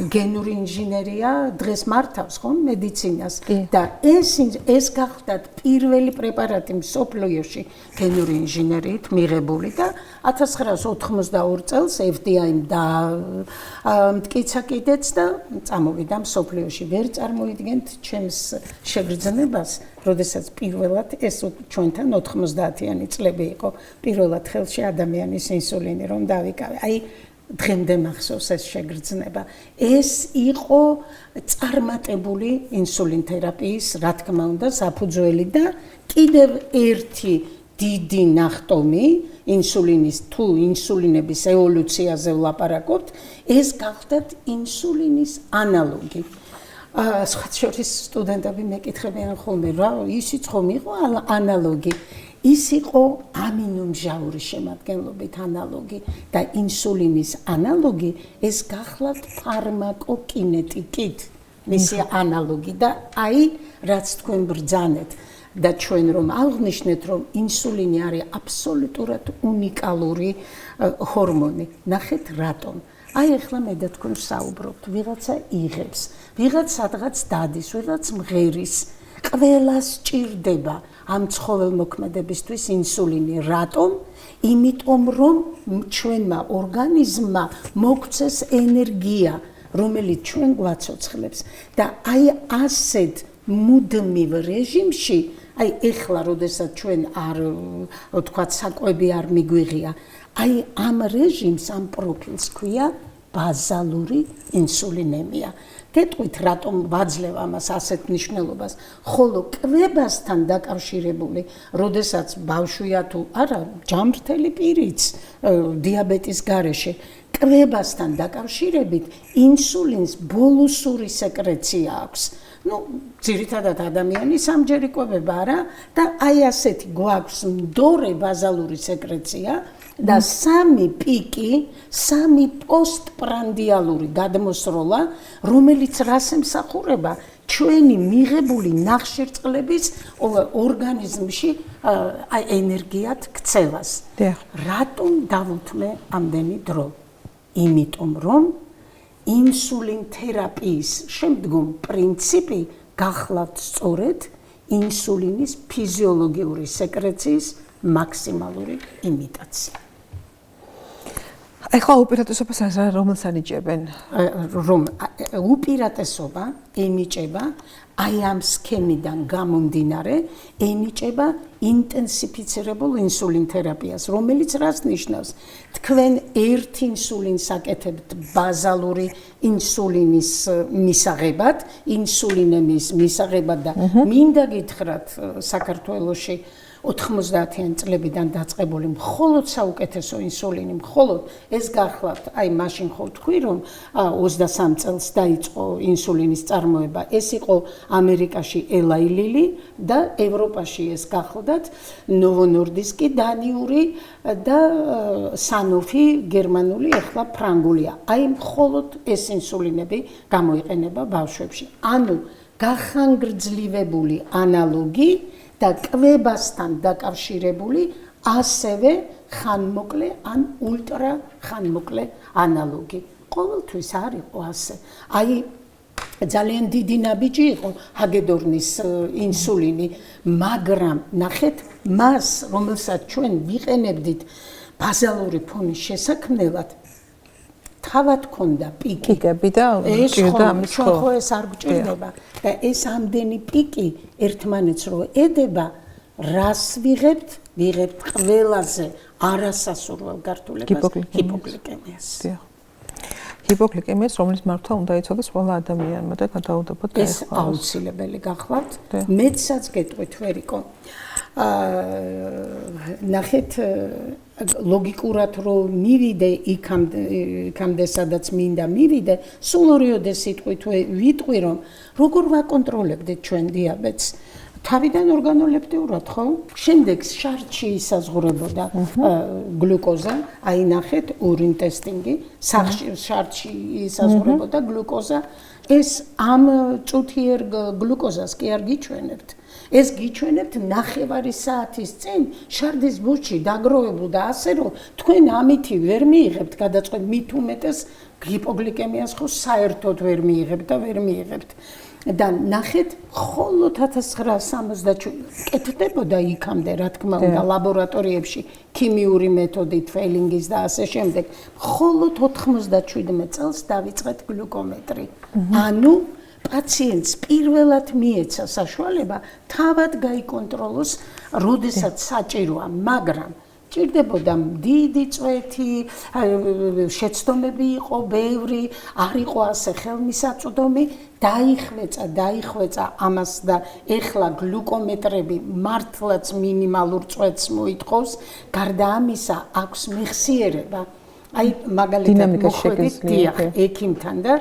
გენური ინჟინერია დღეს მართავს ხომ მედიცინას და ეს გახლდათ პირველი პრეპარატი მსოფლიოში გენური ინჟინერიით მიღებული და 1982 წელს FDA-მ მტკიცა კიდეც და წამოვიდა მსოფლიოში. ვერ წარმოიდგენთ ჩემს შეგრძნებას, როდესაც პირველად ეს ჩვენთან 90-იანი წლები იყო, პირველად ხელში ადამიანის ინსულინი რომ დავიკავე. აი დღემდე მახსოვს ეს შეგრძნება. ეს იყო წარმატებული ინსულინ თერაპიის, რა თქმა უნდა, საფუძველი და კიდევ ერთი დიდი ნახტომი ინსულინის თუ ინსულინების ევოლუციაზე ვლაპარაკობთ, ეს გახლდათ ინსულინის ანალოგი. სხვა შორის სტუდენტები მეკითხებიან ხოლმე, რა ისიც ხომ იყო ანალოგი. ის იყო ამინომჟაური შემადგენლობით ანალოგი და ინსულინის ანალოგი ეს გახლავთ ფარმაკოკინეტიკით მისი ანალოგი და აი რაც თქვენ ბრძანეთ და ჩვენ რომ აღნიშნეთ რომ ინსულინი არის აბსოლუტურად უნიკალური ჰორმონი. ნახეთ რატომ. აი ახლა მე და თქვენ საუბრობთ, ვიღაცა იღებს, ვიღაც სადღაც დადის, ვიღაც მღერის, ყველას ჭირდება ამ ცხოველმოქმედებისთვის ინსულინი. რატომ? იმიტომ რომ ჩვენმა ორგანიზმმა მოგცეს ენერგია, რომელიც ჩვენ გვაცოცხლებს და აი ასეთ მუდმივ რეჟიმში, აი ეხლა როდესაც ჩვენ არ თქვათ საკვები არ მიგვიღია, აი ამ რეჟიმს, ამ პროფილს ქვია ბაზალური ინსულინემია. გეტყვით რატომ ვაძლევ ამას ასეთ მნიშვნელობას, ხოლო კვებასთან დაკავშირებული, როდესაც ბავშვია თუ არა, ჯამრთელი პირიც დიაბეტის გარეშე, კვებასთან დაკავშირებით ინსულინს ბოლოსური სეკრეცია აქვს. ძირითადად ადამიანი სამჯერ იკვებება რა და აი ასეთი გვაქვს მდორე ბაზალური სეკრეცია და სამი პიკი, სამი პოსტპრანდიალური გადმოსროლა, რომელიც რას ემსახურება? ჩვენი მიღებული ნახშირწყლების ორგანიზმში ენერგიად ქცევას. რატომ დავუთმე ამდენი დრო? იმიტომ რომ ინსულინ თერაპიის შემდგომ პრინციპი გახლავთ სწორედ ინსულინის ფიზიოლოგიური სეკრეციის მაქსიმალური იმიტაცია. ეხლა უპირატესობას რომელს ანიჭებენ? რომ უპირატესობა ენიჭება აი ამ სქემიდან გამომდინარე, ენიჭება ინტენსიფიცირებულ ინსულინ თერაპიას, რომელიც რას ნიშნავს? თქვენ ერთ ინსულინს აკეთებთ ბაზალური ინსულინის მისაღებად, ინსულინემის მისაღებად და მინდა გითხრათ საქართველოში 90-იან წლებიდან დაწყებული მხოლოდ საუკეთესო ინსულინი, მხოლოდ ეს გახლავთ, აი მაშინ ხო თქვი რომ 23 წელს დაიწყო ინსულინის წარმოება. ეს იყო ამერიკაში Eli Lilly და ევროპაში ეს გახლდათ Novo Nordisk, დანიური და Sanofi გერმანული, ახლა ფრანგულია. აი მხოლოდ ეს ინსულინები გამოიყენება ბავშვებში. ანუ გახანგრძლივებული ანალოგი და კვებასთან დაკავშირებული ასევე ხანმოკლე ან ულტრა ხანმოკლე ანალოგი. ყოველთვის არ იყო ასე. აი ძალიან დიდი ნაბიჯი იყო ჰაგედორნის ინსულინი, მაგრამ ნახეთ მას, რომელსაც ჩვენ ვიყენებდით ბაზალური ფონის შესაქმნელად, თავად ქონდა პიკები და ჭირდა ამის ხო ეს არ გჭირდება და ეს ამდენი პიკი ერთმანეთს რო ედება, რას ვიღებთ? ვიღებთ ყველაზე არასასურველ გართულებას, ჰიპოგლიკემიას. ჰიპოგლიკემიას, რომლის მართვა უნდა იცოდეს ყველა ადამიანმა და გადაუდაბოდ ეს აუცილებელი გახლავთ. მეცაც გეტყვით ვერიკო. ნახეთ ლოგიკურად რომ მივიდე იქამდე სადაც მინდა მივიდე, სულ ორიოდე სიტყვით ვიტყვი რომ როგორ ვაკონტროლებდით ჩვენ დიაბეტს? თავიდან ორგანოლეპტიურად, ხო? შემდეგ შარდში ისაზღვრებოდა გლუკოზა, აი ნახეთ ურინ ტესტინგი, შარდში ისაზღვრებოდა გლუკოზა. ეს ამ წუთიერ გლუკოზას კი არ გიჩვენებთ. ეს გიჩვენებთ 9 საათის წინ შარდის ბუჩი დაგროვებულ და ასე რომ თქვენ ამითი ვერ მიიღებთ გადაწყვეტ მით უმეტეს ჰიპოგლიკემიას ხო საერთოდ ვერ მიიღებთ და ვერ მიიღებთ. და ნახეთ მხოლოდ 1967 კეთდებოდა იქამდე რა თქმა უნდა ლაბორატორიებში ქიმიური მეთოდით ფეილინგის და ასე შემდეგ. მხოლოდ 97 წელს დავიწყეთ გლუკომეტრი. ანუ პაციენტს პირველად მიეცა საშუალება თავად გაიკონტროლოს, როდესაც საჭიროა, მაგრამ ჭირდებოდა დიდი წვეთი, შეცდომები იყო ბევრი, არ იყო ასე ხელმისაწვდომი, დაიხვეწა ამას და ეხლა გლუკომეტრები მართლაც მინიმალურ წვეთს მოითხოვს, გარდა ამისა აქვს მეხსიერება. აი მაგალითად მოხვედით დიახ ექიმთან და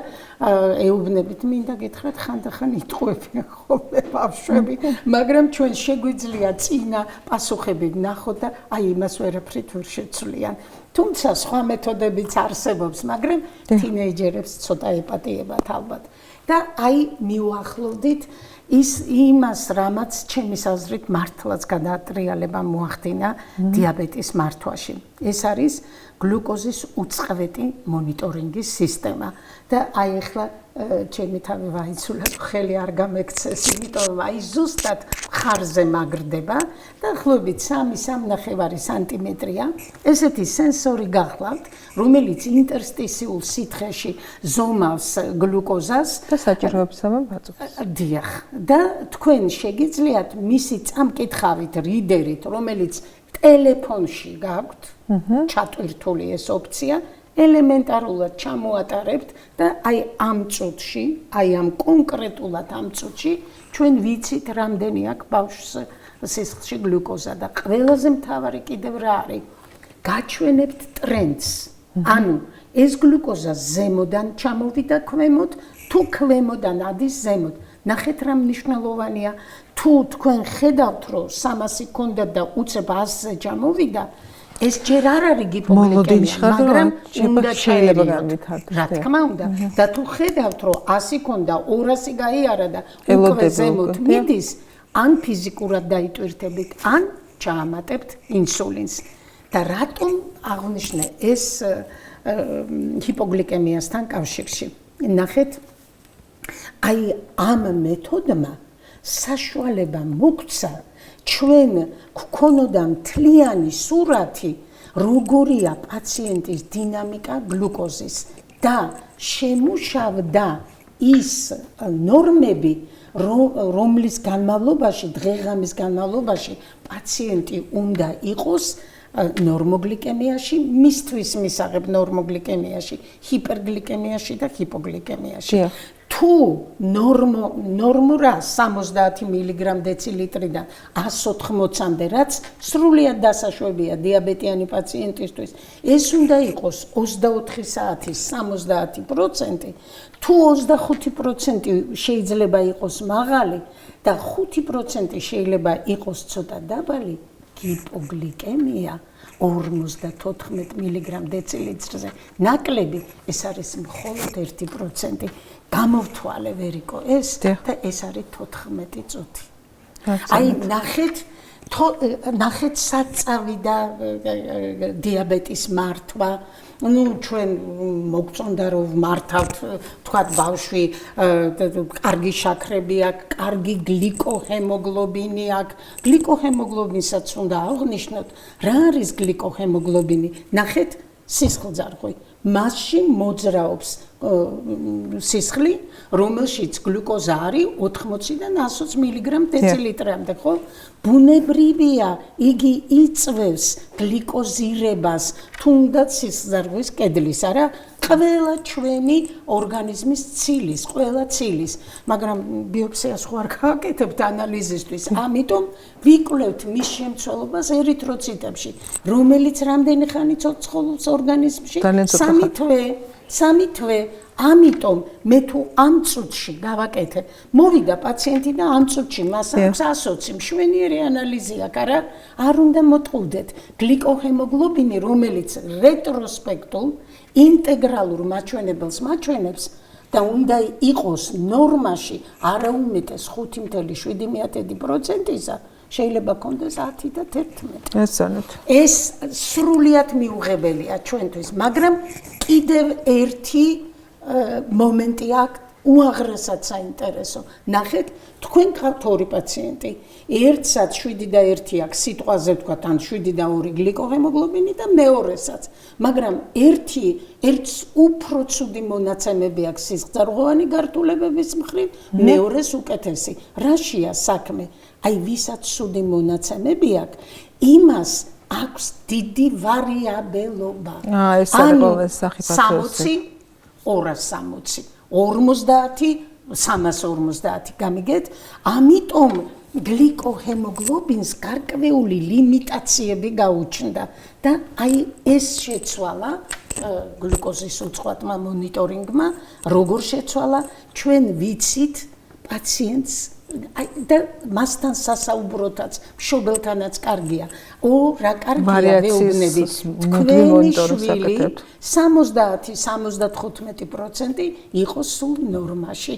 ეუბნებით მინდა გითხრათ ხანდახან იტყვებიან ხოლმე ბავშვები, მაგრამ ჩვენ შეგვიძლია წინა პასუხები ვნახოთ და აი იმას ვერაფრით ვერ შეცვლიან. თუმცა სხვა მეთოდებიც არსებობს, მაგრამ თინეიჯერებს ცოტა ეპატიებათ ალბათ. და აი მივუახლოვდით იმას, რამაც ჩემის აზრით მართლაც გადაატრიალება მოახდინა დიაბეტის მართვაში. ეს არის გლუკოზის უწყვეტი მონიტორინგის სისტემა და აი ახლა ჩემი თავი ვაიცულა, ხელი არ გამექცეს, იმიტომ რომ აი ზუსტად ხარზე მაგრდება და ახლობით 3-3.5 სანტიმეტრია ესეთი სენსორი გახლავთ, რომელიც ინტერსტიციულ სითხეში ზომავს გლუკოზას და საჭიროებისამე ბაწობს. დიახ, და თქვენ შეგიძლიათ მისი წამკითხავით რიდერით, რომელიც ტელეფონში გაქვთ, ჩატვირთული ეს ოფცია, ელემენტარულად ჩამოატარებთ და აი ამ წუთში, აი ამ კონკრეტულად ამ წუთში ჩვენ ვიცით რამდენი აქვს ბავშვს სისხლში გლუკოზა და ყველაზე მთავარი კიდევ რა არის? გაჩვენებთ ტრენდს. ანუ ეს გლუკოზა ზემოდან ჩამოვიდა ქვემოთ, თუ ქვემოდან ადის ზემოთ. ნახეთ რა მნიშვნელოვანია, თუ თქვენ ხედავთ რომ 300 ქონდათ და უცებ 100-ზე ჩამოვიდა, ეს ჯერ არ არის გიპოგლიკემია, მაგრამ უნდა შეიძლება ჩაერიოთ. განვითარდეს. რა თქმა უნდა. და თუ ხედავთ, რომ 100 ქონდა, 200 გაიარა და უკვე ზემოთ მიდის, ან ფიზიკურად დაიტვირთებით, ან ჩაამატებთ ინსულინს. და რატომ აღნიშნე ეს ჰიპოგლიკემიასთან კავშირში? ნახეთ, აი ამ მეთოდმა საშუალება მოგცა ჩვენ გქონოდა მთლიანი სურათი, როგორია პაციენტის დინამიკა გლუკოზის და შემუშავდა ის ნორმები, რომლის განმავლობაში, დღე-ღამის განმავლობაში პაციენტი უნდა იყოს ნორმოგლიკემიაში, მისთვის მისაღებ ნორმოგლიკემიაში, ჰიპერგლიკემიაში და ჰიპოგლიკემიაში. თუ ნორმურა 70 მგ დეცilitrიდან 180-მდე, რაც სრულიად დასაშვებია დიაბეტიანი პაციენტისთვის, ეს უნდა იყოს 24 საათის 70%, თუ 25% შეიძლება იყოს მაღალი და 5% შეიძლება იყოს ცოტა დაბალი, ჰიპოგლიკემია 54 მგ დეცilitrზე ნაკლები, ეს არის მხოლოდ 1%. გამოვთვალე ვერიკო ეს და ეს არის 14 წუთი. აი ნახეთ საწავი და დიაბეტის მართვა. ნუ ჩვენ მოგწონდა რომ მართავთ, თქვათ ბავშვი კარგი შაქრები აქვს, კარგი გლიკოჰემოგლობინი აქვს. გლიკოჰემოგლობინსაც უნდა აღნიშნოთ, რა არის გლიკოჰემოგლობინი? ნახეთ სისხლძარღვი. მასში მოძრაობს სისხლი, რომელშიც გლუკოზა არის 80-დან 120 მგ დეცilitrამდე, ხო? ბუნებრივია, იგი იწვევს გლიკოზირებას, თუნდაც სისხლძარღვის კედლის, არა? ყველა ჩვენი ორგანიზმის ცილის, ყველა ცილის, მაგრამ ბიოპსიას ხო არ გავაკეთებთ ანალიზისთვის, ამიტომ ვიკვლევთ მის შემცველობას ერითროციტებში, რომელიც რამდენი ხანი ცოცხლობს ორგანიზმში? 3 თვე. ამიტომ მე თუ ამ წუთში გავაკეთე, მოვიდა პაციენტი და ამ წუთში მას აქვს 120, მშვენიერი ანალიზი აქვს, არა? არ უნდა მოტყუდეთ. გლიკოჰემოგლობინი, რომელიც რეტროსპექტულ ინტეგრალურ მაჩვენებელს მაჩვენებს და უნდა იყოს ნორმაში არაუმეტეს 5.7%-ისა, შეიძლება კონდეს 10 და 11. ეს სრულიად მიუღებელია ჩვენთვის, მაგრამ კიდევ ერთი მომენტი აქვს უაღრესად საინტერესო. ნახეთ, თქვენ გყავთ 2 პაციენტი, ერთსაც 7 და 1 აქვს სიტყვაზე ვთქვათ, ან 7 და 2 გლიკოჰემოგლობინი და მეორესაც, მაგრამ ერთს უფრო ცუდი მონაცემები აქვს სისხლძარღვოვანი გართულებების მხრივ, მეორეს უკეთესი. რაშია საქმე? აი ვისაც ცუდი მონაცემები აქვს, იმას აქვს დიდი ვარიაბელობა. ეს არის ყოველ სახიფათოზე. 260, 50, 350, გამიგეთ? ამიტომ გლიკოჰემოგლობინს გარკვეული ლიმიტაციები გაუჩნდა და აი ეს შეცვალა გლუკოზის უწყლოდმა მონიტორინგმა, როგორ შეცვალა, ჩვენ ვიცით პაციენტს და მასთან სასაუბროთაც, მშობელთანაც კარგია. რა კარგია ვეუბნებით, თქვენი შვილი 70-75% იყოს სულ ნორმაში.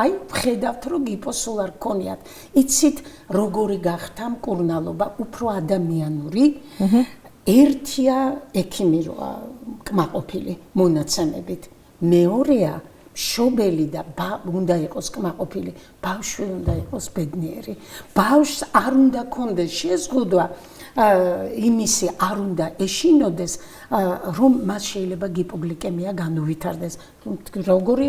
აი ვხედავთ, რომ გიპო სულ არ გქონიათ. იცით, როგორი გახდა მკურნალობა, უფრო ადამიანური. ერთია ექიმი როა კმაყოფილი მონაცემებით. მეორეა მშობელი და უნდა იყოს კმაყოფილი, ბავშვი უნდა იყოს ბედნიერი. ბავშვს არ უნდა კონდეს შეზღუდვა, იმისი არ უნდა ეშინოდეს, რომ მას შეიძლება გიპოგლიკემია განუვითარდეს. როგორი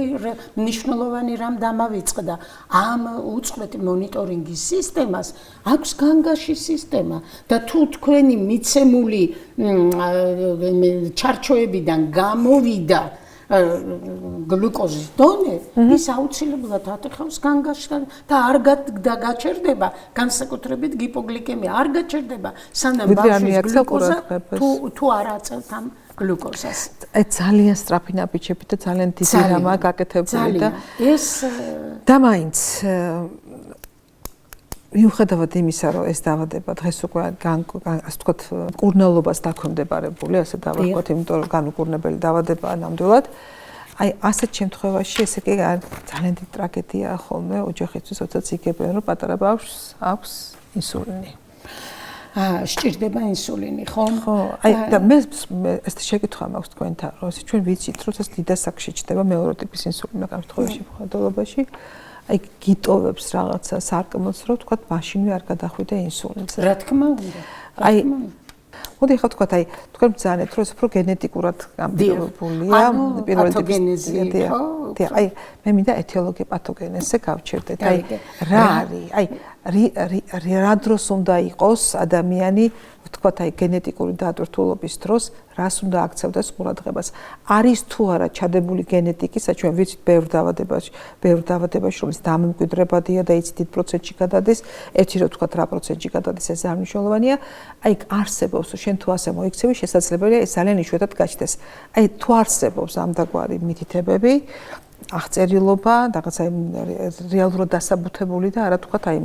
მნიშვნელოვანი რამ დამავიწყდა, ამ უწყვეტი მონიტორინგის სისტემას აქვს განგაში სისტემა და თუ თქვენი მიცემული ჩარჩოებიდან გამოვიდა გლუკოზის დონე, ის აუცილებლად ატეხავს განგაშთან და არ გაჩერდება, განსაკუთრებით გიპოგლიკემია არ გაჩერდება, სანამ ბავშვის გლუკოზა თუ არ აწევთ ამ გლუკოზას. ძალიან სწრაფი ნაბიჯები და ძალიან დიდი რამაა გაკეთებული და ეს და მაინც მიუხედავად იმისა, რომ ეს დაავადება დღეს უკვე ასე ვთქვათ, მკურნალობას დაქვემდებარებული, ასე დავარქვათ, იმიტომ რომ განუკურნებელი დაავადებაა ნამდვილად. აი, ასეთ შემთხვევაში ესე კი ძალიან დიდი ტრაგედიაა ხოლმე ოჯახისთვის, როდესაც იგებენ, რომ პატარა ბავშვს აქვს ინსულინი. სჭირდება ინსულინი, ხო? ხო, აი და მე ეს შეკითხვა მაქვს თქვენთან, რომ ესე ჩვენ ვიცით, რომ ეს დიდასაკში ჩდება მეორე ტიპის ინსულინა გამრთხოვებში მხატვრობაში. აი გიტოვებს რაღაცა სარკმელს, რომ თქვა მაშინვე არ გადახვიდე ინსულინს. რა თქმა უნდა. აი მოდი ხა თქვა, აი თქვენ ბრძანეთ, რომ ეს უფრო გენეტიკურად გამბირებულია, პირველი ტიპის. აი მე მინდა ეთიოლოგია პათოგენეზზე გავჩერდეთ. აი რა არის? აი რა დროს უნდა იყოს ადამიანი ვთქვათ, აი გენეტიკური დატვირთულობის დროს რას უნდა აქცევდეს ყურადღებას. არის თუ არა ჩადებული გენეტიკისა, ჩვენ ვიცით ბევრ დაავადებაში, რომელიც დამემკვიდრებადია და იცით დიდ პროცენტში გადადის, ერთი რომ ვთქვათ რა პროცენტში გადადის, ეს ძალიან მნიშვნელოვანია. აი არსებობს, შენ თუ ასე მოიქცევი, შესაძლებელია ეს ძალიან იშვიათად გაჩნდეს. აი თუ არსებობს ამდაგვარი მითითებები, აღწერილობა, რაღაცა რეალურად დასაბუთებული და არა ვთქვათ, აი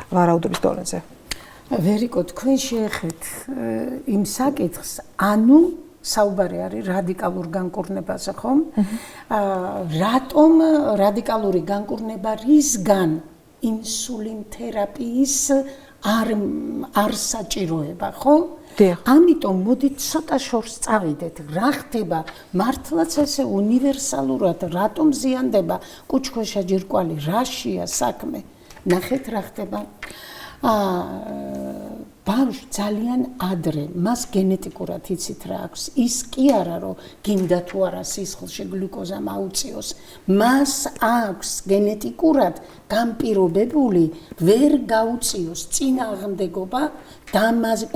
ვარაუდების დონეზე. ვერიკო, თქვენ შეეხეთ იმ საკითხს, ანუ საუბარი არის რადიკალურ განკურნებაზე, ხომ? რატომ რადიკალური განკურნება რისგან ინსულინ თერაპიის არ საჭიროება, ხო? ამიტომ მოდით ცოტა შორს წავიდეთ, რა ხდება მართლაც ესე უნივერსალურად, რატომ ზიანდება კუჭქვეშა ჯირკვალი, რაშია საქმე? ნახეთ რა ხდება. ბავშვი ძალიან ადრე, მას გენეტიკურად იცით რა აქვს. ის კი არა, რომ გინდა თუ არა სისხლში გლუკოზა მაუწიოს. მას აქვს გენეტიკურად განპირობებული ვერ გაუწიოს წინააღმდეგობა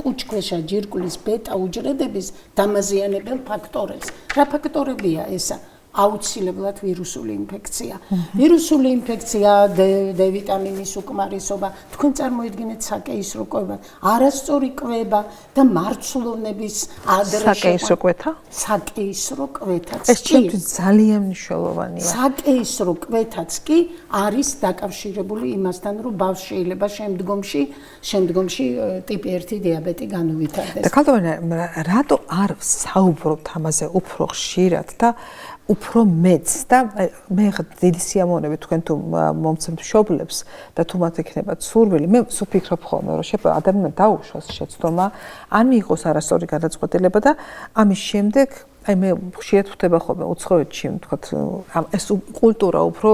კუჭქვეშა ჯირკვლის ბეტა უჯრედების დამაზიანებელ ფაქტორებს. რა ფაქტორებია ესა? აუცილებლად ვირუსული ინფექცია. ვირუსული ინფექცია, D ვიტამინის უკმარისობა, თქვენ წარმოიდგინეთ საკეისრო კვება, არასწორი კვება და მარცვლოვნების ადრე საკეისრო კვეთა? საკეისრო კვეთაც ეს ჩემთვის ძალიან მნიშვნელოვანია. საკეისრო კვეთაც კი არის დაკავშირებული იმასთან, რომ ბავშვი შეიძლება შემდგომში ტიპი 1 დიაბეტი განუვითარდეს. და ქალბატონო, რატო არ საუბრობთ ამაზე უფრო ხშირად და უფრო მეც და მე ხა დიდი სიამოვნებით თქვენ თუ მომცემთ მშობლებს და თუ მათ ექნებათ სურვილი, მე სულ ფიქრობ ხოლმე, რომ ადამიანმა დაუშვას შეცდომა, ან მიიღოს არასწორი გადაწყვეტილება და ამის შემდეგ აი მე ხშირად ვხვდება ხოლმე უცხოეთში, ვთქვათ, ეს კულტურა უფრო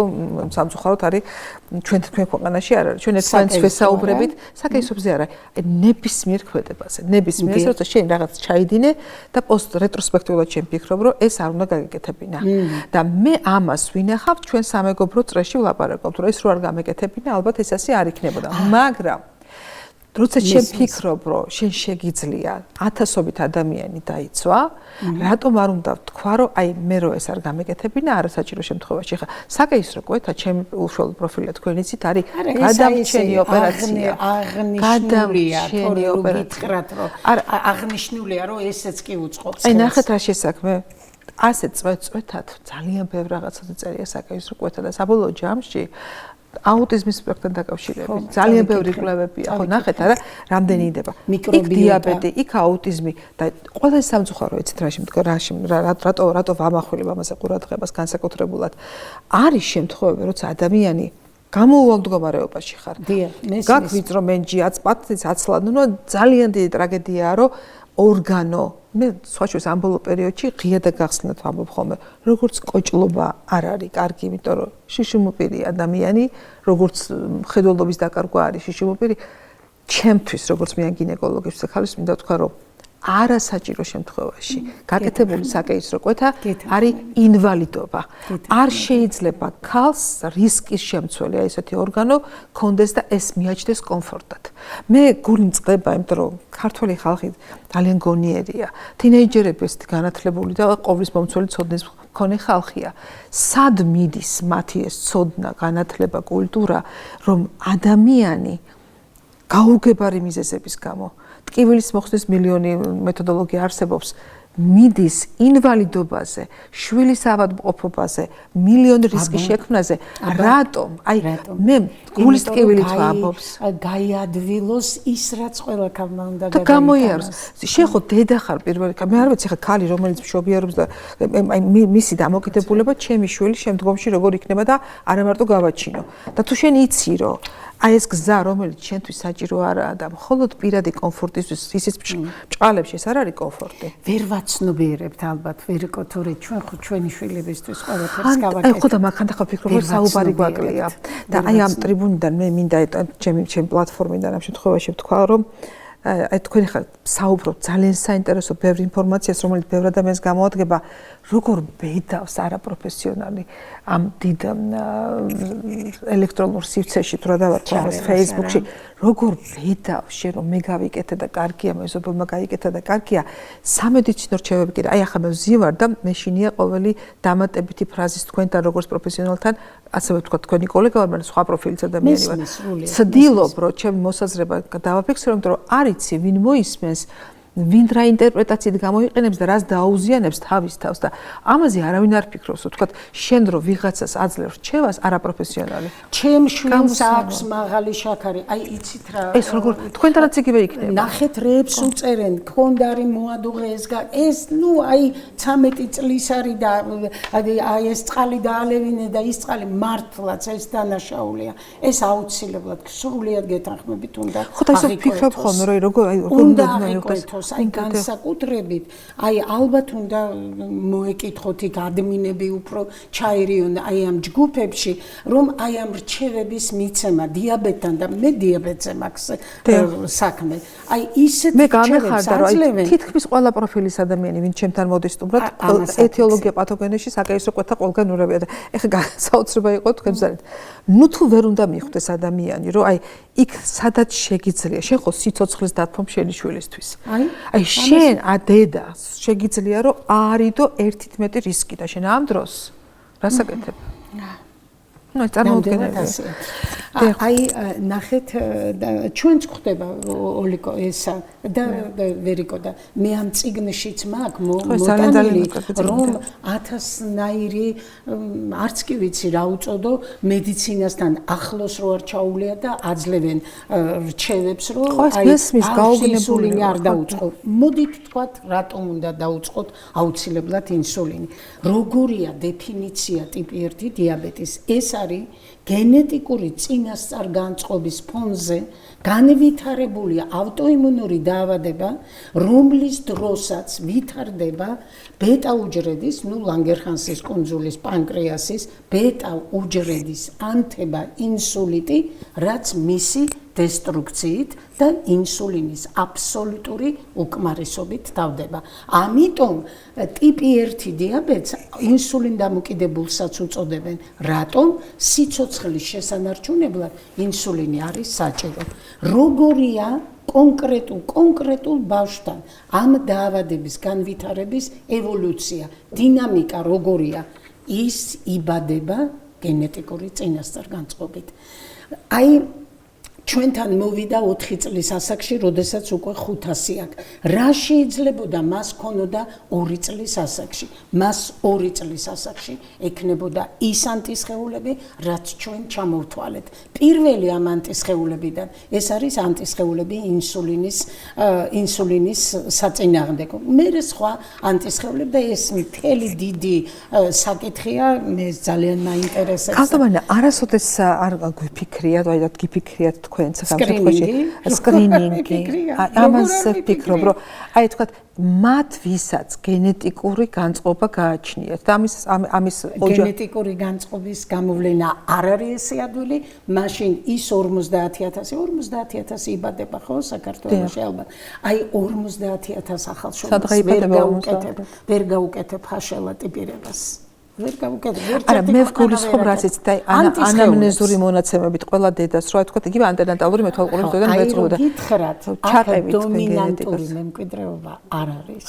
სამწუხაროდ არის ჩვენ ქვეყანაში არ არის. ჩვენ ერთმანეთს ვესაუბრებით, საკეისროებზე არა, აი ნებისმიერ ქმედებაზე, ნებისმიერ, როცა შენ რაღაც ჩაიდინე და პოსტ რეტროსპექტიულად შენ ფიქრობ, რომ ეს არ უნდა გაგეკეთებინა. და მე ამას ვინახავ ჩვენ სამეგობრო წრეში ვლაპარაკობთ, რომ ეს რო არ გამეკეთებინა, ალბათ ეს ასე არ იქნებოდა. მაგრამ როცა შენ ფიქრობ, რომ შენ შეგიძლია ათასობით ადამიანი დაიცვა, რატომ არ უნდა თქვა, რომ აი მე რო ეს არ გამეკეთებინა, არასაჭირო შემთხვევაში ხა საკეისრო კვეთა ჩემი უშუალო პროფილი თქვენ იცით არის გადამრჩენი ოპერაცია. აღნიშნულია, თორე რომ გითხრათ, რომ აღნიშნულია, რომ ესეც კი უწყობს. აი ნახეთ რა შესაქმე. ასეთ წვეთად ძალიან ბევრ რაღაცაზე წერია საკეისრო კვეთა და საბოლოო ჯამში აუტიზმის სპექტრთან დაკავშირებით ძალიან ბევრი კვლევებია. ხო, ნახეთ არა, რამდენი იდება. იქ დიაბეტი, იქ აუტიზმი და ყველა სამწუხარო იცით რატო ვამახვილებ ამაზე ყურადღებას განსაკუთრებულად. არის შემთხვევები, როცა ადამიანი გამოუვალ მდგომარეობაში ხარ. გაგვიწრო მენჯი, აწპათიც, აცლადნო, ძალიან დიდი ტრაგედიაა, რომ ორგანო მე სხვაშორის ამ ბოლო პერიოდში ღია და გახსნათ ვამბობ ხოლმე, როგორც კოჭლობა არ არის კარგი, იმიტომ რომ შიშიმოპირი ადამიანი, როგორც მხედველობის დაკარგვა არის შიშიმოპირი, ჩემთვის, როგორც მე გინეკოლოგის ხალხის მინდა თქვა, რომ არასაჭირო შემთხვევაში გაკეთებული საკეისრო კვეთა არის ინვალიდობა. არ შეიძლება ქალს რისკის შემცველი, აი ესეთი ორგანო კონდეს და ეს მიაჩნდეს კომფორტად. მე გული მწყდება, იმიტომ რომ ქართველი ხალხი ძალიან გონიერია. თინეიჯერები ესეთი განათლებული და ყოვლის მომცველი ცოდნის მქონე ხალხია. სად მიდის მათი ეს ცოდნა, განათლება, კულტურა, რომ ადამიანი გაუგებარი მიზეზების გამო ტკივილის მოხსნის მილიონი მეთოდოლოგია არსებობს, მიდის ინვალიდობაზე, შვილის ავადმყოფობაზე, მილიონი რისკის შექმნაზე, რატომ? აი მე გულის ტკივილით ვამბობს. გაიადვილოს ის რაც ყველა ქალმა უნდა და გამოიაროს. შენ ხო დედა ხარ პირველი, მე არ ვიცი ხა ქალი რომელიც მშობიარობს და აი მისი დამოკიდებულება ჩემი შვილი შემდგომში როგორ იქნება და არა მარტო გავაჩინო. და თუ შენ იცი რომ აი ეს გზა რომელიც შენთვის საჭირო არაა და მხოლოდ პირადი კომფორტისთვის ისიც ბჭყალებში ეს არ არის კომფორტი. ვერ ვაცნობიერებთ ალბათ ვერიკო თორე ჩვენ ხო ჩვენი შვილებისთვის ყველაფერს გავაკეთებთ. აი ხო და მაგხანდა ხო ფიქრობ რომ საუბარი გვაკლია და აი ამ ტრიბუნიდან მე მინდა ჩემი პლატფორმიდან ამ შემთხვევაში ვთქვა რომ აი თქვენ ხარ საუბრობთ ძალიან საინტერესო ბევრი ინფორმაციას რომელიც ბევრ ადამიანს გამოადგება როგორ ბედავს არაპროფესიონალი ამ დიდ ელექტრონულ სივრცეში თუ რა დავარქვათ Facebook-ში როგორ ბედავს შენ რომ მე გავიკეთე და კარგია მეზობელმა გაიკეთა და კარგია სამედიცინო რჩევები კიდე აი ახლა მე ვზივარ და მე შინია ყოველი დამატებითი ფრაზის თქვენთან როგორც პროფესიონალთან ასევე თქვა თქვენი კოლეგა ვარ მაგრამ სხვა პროფილის ადამიანი ვარ ცდილობ რომ ჩემი მოსაზრება დავაფიქსირო რომ არ იცი ვინ მოისმენს ვინ რა ინტერპრეტაციით გამოიყენებს და რას დააუზიანებს თავის თავს და ამაზე არავინ არ ფიქრობს რომ თქვა შენ რო ვიღაცას აძლევ რჩევას არაპროფესიონალი ჩემ შვილს აქვს მაღალი შაქარი აი იცით რა ეს როგორ თქვენთანაც იგივე იქნება ნახეთ რეებს უწერენ ქონდარი მოადუღე ეს ნუ აი 13 წლის არის და აი ეს წყალი დაალევინე და ის წყალი მართლაც ეს დანაშაულია ეს აუცილებლად სრულიად გეთანხმებით უნდა ხო და ისე ფიქრობ ხოლმე რომ როგორ უნდა აღვიქვეთოს აი განსაკუთრებით აი ალბათ უნდა მოეკითხოთ იქ ადმინები უფრო ჩაირიონ აი ამ ჯგუფებში რომ აი ამ რჩევების მიცემა დიაბეტთან და მე დიაბეტზე მაქვს საქმე აი ისეთ მე გამეხარდა რომ თითქმის ყველა პროფილის ადამიანი ვინ ჩემთან მოდის სტუმრად ეთიოლოგია პათოგენეში საკაისრო კვეთა ყველგან ურევია და ეხლა საოცრება იყო თქვენ ზარეთ ნუ თუ ვერ უნდა მიხვდეს ადამიანი რომ აი იქ სადაც შეგიძლია შენ ხო სიცოცხლის დათმობ შენი შვილისთვის აი შენ დედა შეგიძლია რომ არიდო 1-11 რისკი და შენ ამ დროს რას აკეთებ? ნუ წარმოუდგენელია. აი ნახეთ ჩვენც ხდება ოლიკო ესა და ვერიკო და მე ამ წიგნშიც მაქვს მოტანილი რომ 1000-ნაირი არც კი ვიცი რა უწოდო მედიცინასთან ახლოს რო არ ჩაულია და აძლევენ რჩევებს რომ აი ინსულინი არ დაუწყო. მოდით თქვათ რატომ უნდა დაუწყოთ აუცილებლად ინსულინი. როგორია დეფინიცია ტიპი 1 დიაბეტის? ეს არის გენეტიკური წინასწარ-განწყობის ფონზე განვითარებული ავტოიმუნური დაავადება, რომლის დროსაც ვითარდება ბეტა უჯრედის, ნუ ლანგერჰანსის კუნძულის პანკრეასის ბეტა უჯრედის ანთება ინსულიტი, რაც მისი დესტრუქციით და ინსულინის აბსოლუტური უკმარისობით დავდება. ამიტომ ტიპი 1 დიაბეტს ინსულინ დამოკიდებულსაც უწოდებენ. რატომ? სიცოცხლის შესანარჩუნებლად ინსულინი არის საჭირო. როგორია კონკრეტულ ბავშვთან ამ დაავადების განვითარების ევოლუცია, დინამიკა როგორია? ის იბადება გენეტიკური წინასწარ-განწყობით. აი ჩვენთან მოვიდა 4 წლის ასაკში, როდესაც უკვე 500 აქვს. რა შეიძლებოდა მას ქონოდა 2 წლის ასაკში? მას 2 წლის ასაკში ექნებოდა ის ანტისხეულები, რაც ჩვენ ჩამოვთვალეთ. პირველი ამ ანტისხეულებიდან ეს არის ანტისხეულები ინსულინის საწინააღმდეგო. მერე სხვა ანტისხეულები და ეს მთელი დიდი საკითხია, მე ძალიან მაინტერესებს. ხალხმანა არასოდეს არ გვიფიქრიათ, აი და გიფიქრიათ თქვენც სკრინინგი. ამას ვფიქრობ, რომ აი თქვათ მათ ვისაც გენეტიკური განწყობა გააჩნიათ და ამის გენეტიკური განწყობის გამოვლენა არ არის ესე ადვილი, მაშინ ის 50,000 იბადება ხო საქართველოში ალბათ. აი 50,000 ახალშობილს ვერ გაუკეთებ ხაშელა ტიპირებას. არა მე ვგულისხმობ რასაც და ანამნეზური მონაცემებით ყველა დედას რა თქვა იგივე ანტენატალური მეთვალყურების დედან მეწოდა ჩაყევით დომინანტური მემკვიდრეობა არ არის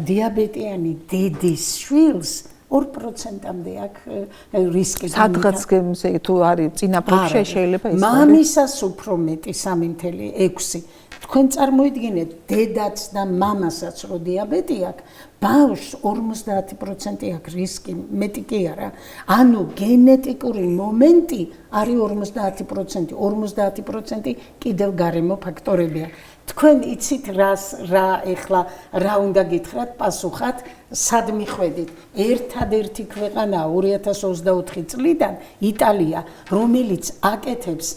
დიაბეტიანი დედის შვილს 2%-მდე აქვს რისკი. სადღაც თუ არის წინაპრებში შეიძლება ის. მამისას უფრო მეტი 3.6 თქვენ წარმოიდგინეთ, დედაც და მამასაც რო დიაბეტი აქვს, ბავშვს 50% აქვს რისკი, მეტი კი არა. ანუ გენეტიკური მომენტი არის 50%, 50% კიდევ გარემო ფაქტორებია. თქვენ იცით რა უნდა გითხრათ, პასუხად, სად მიხვედით? ერთადერთი ქვეყანა 2024 წლიდან იტალია, რომელიც აკეთებს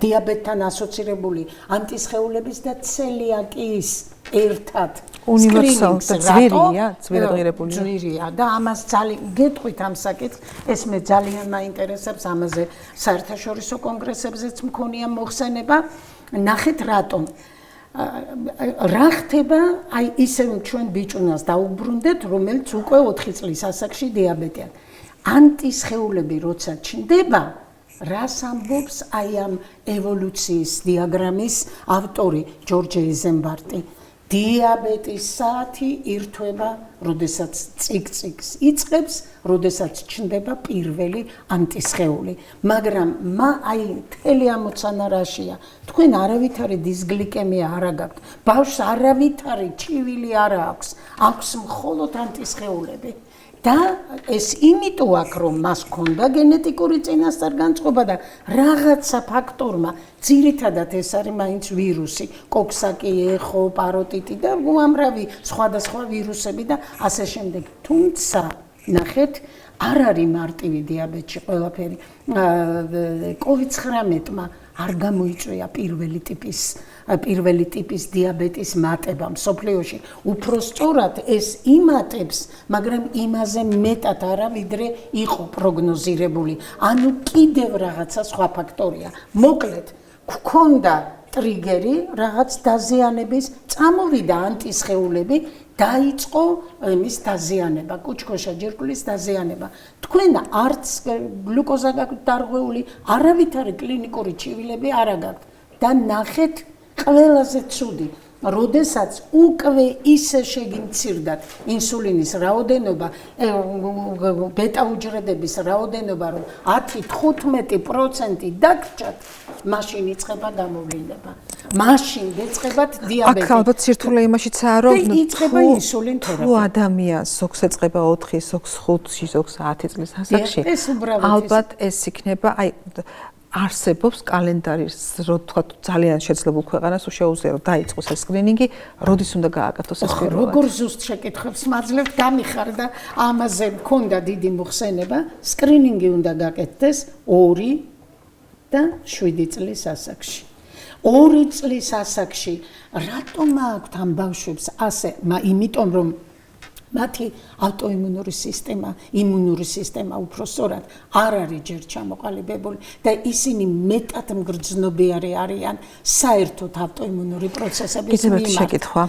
დიაბეტთან ასოცირებული ანტისხეულების და ცელიაკიის ერთად უნივერსალ და ძვირადღირებულია. ძვირია და ამას ძალიან გეტყვით ამ საკითხს, ეს მე ძალიან მაინტერესებს, ამაზე საერთაშორისო კონგრესებზეც მქონია მოხსენება. ნახეთ რატომ რა ხდება, აი ისევ ჩვენ ბიჭუნას დაუბრუნდეთ, რომელიც უკვე 4 წლის ასაკში დიაბეტი აქვს. ანტისხეულები როცა ჩნდება, რას ამბობს აი ამ ევოლუციის დიაგრამის ავტორი ჯორჯ ეიზენბარტი? დიაბეტის საათი ირთვება, როდესაც ციკ-ციკს იწყებს, როდესაც ჩნდება პირველი ანტისხეული. მაგრამ აი მთელი ამოცანა რაშია? თქვენ არავითარი დისგლიკემია არ გაქვთ, ბავშვს არავითარი ჩივილი არ აქვს, აქვს მხოლოდ ანტისხეულები. და ეს იმიტომ აქვს, რომ მას ჰქონდა გენეტიკური წინასწარ-განწყობა და რაღაცა ფაქტორმა, ძირითადად ეს არის მაინც ვირუსი, კოქსაკი, ეხო, პაროტიტი და უამრავი სხვადასხვა ვირუსები და ასე შემდეგ. თუმცა, ნახეთ, არ არის მარტივი დიაბეტში ყველაფერი. COVID-19-მა არ გამოიწვია პირველი ტიპის დიაბეტის მატება მსოფლიოში. უფრო სწორად ეს იმატებს, მაგრამ იმაზე მეტად არა, ვიდრე იყო პროგნოზირებული. ანუ კიდევ რაღაცა სხვა ფაქტორია. მოკლედ, გქონდა ტრიგერი, რაღაც დაზიანების, წამოვიდა ანტისხეულები, დაიწყო იმის დაზიანება, კუჩქოშა ჯირკვლის დაზიანება. თქვენ არც გლუკოზა გაქვთ დარღვეული, არავითარი კლინიკური ჩივილები არ გაქვთ. და ნახეთ, ყველაზე ცუდი, როდესაც უკვე ისე შეგიმცირდათ ინსულინის რაოდენობა, ბეტა უჯრედების რაოდენობა, რომ 10-15% დაგჭათ, მაშინ იწყება გამოვლინება. მაშინ ეწყებათ დიაბეტი. აქ ალბათ სირთულე იმაშიცაა, რომ იწყება ინსულინ თერაპია. თუ ადამიანს ზოგს ეწყება 4, ზოგს 5, ზოგს 10 წლის ასაკში, ალბათ ეს იქნება, აი არსებობს კალენდარი, რო თქვა ძალიან შეძლებულ ქვეყანას შეუძლია რომ დაიწყოს ეს სკრინინგი, როდის უნდა გააკეთოს ეს პირველად? როგორ ზუსტ შეკითხვებს მაძლევთ, გამიხარდა, ამაზე მქონდა დიდი მოხსენება, სკრინინგი უნდა გაკეთდეს 2 და 7 წლის ასაკში. 2 წლის ასაკში რატომ აქვთ ამ ბავშვებს ასე? იმიტომ რომ მათი ავტოიმუნური სისტემა უფრო სწორად არ არის ჯერ ჩამოყალიბებული და ისინი მეტად მგრძნობიარე არიან საერთოდ ავტოიმუნური პროცესების მიმართ. ისე შეკითხვა.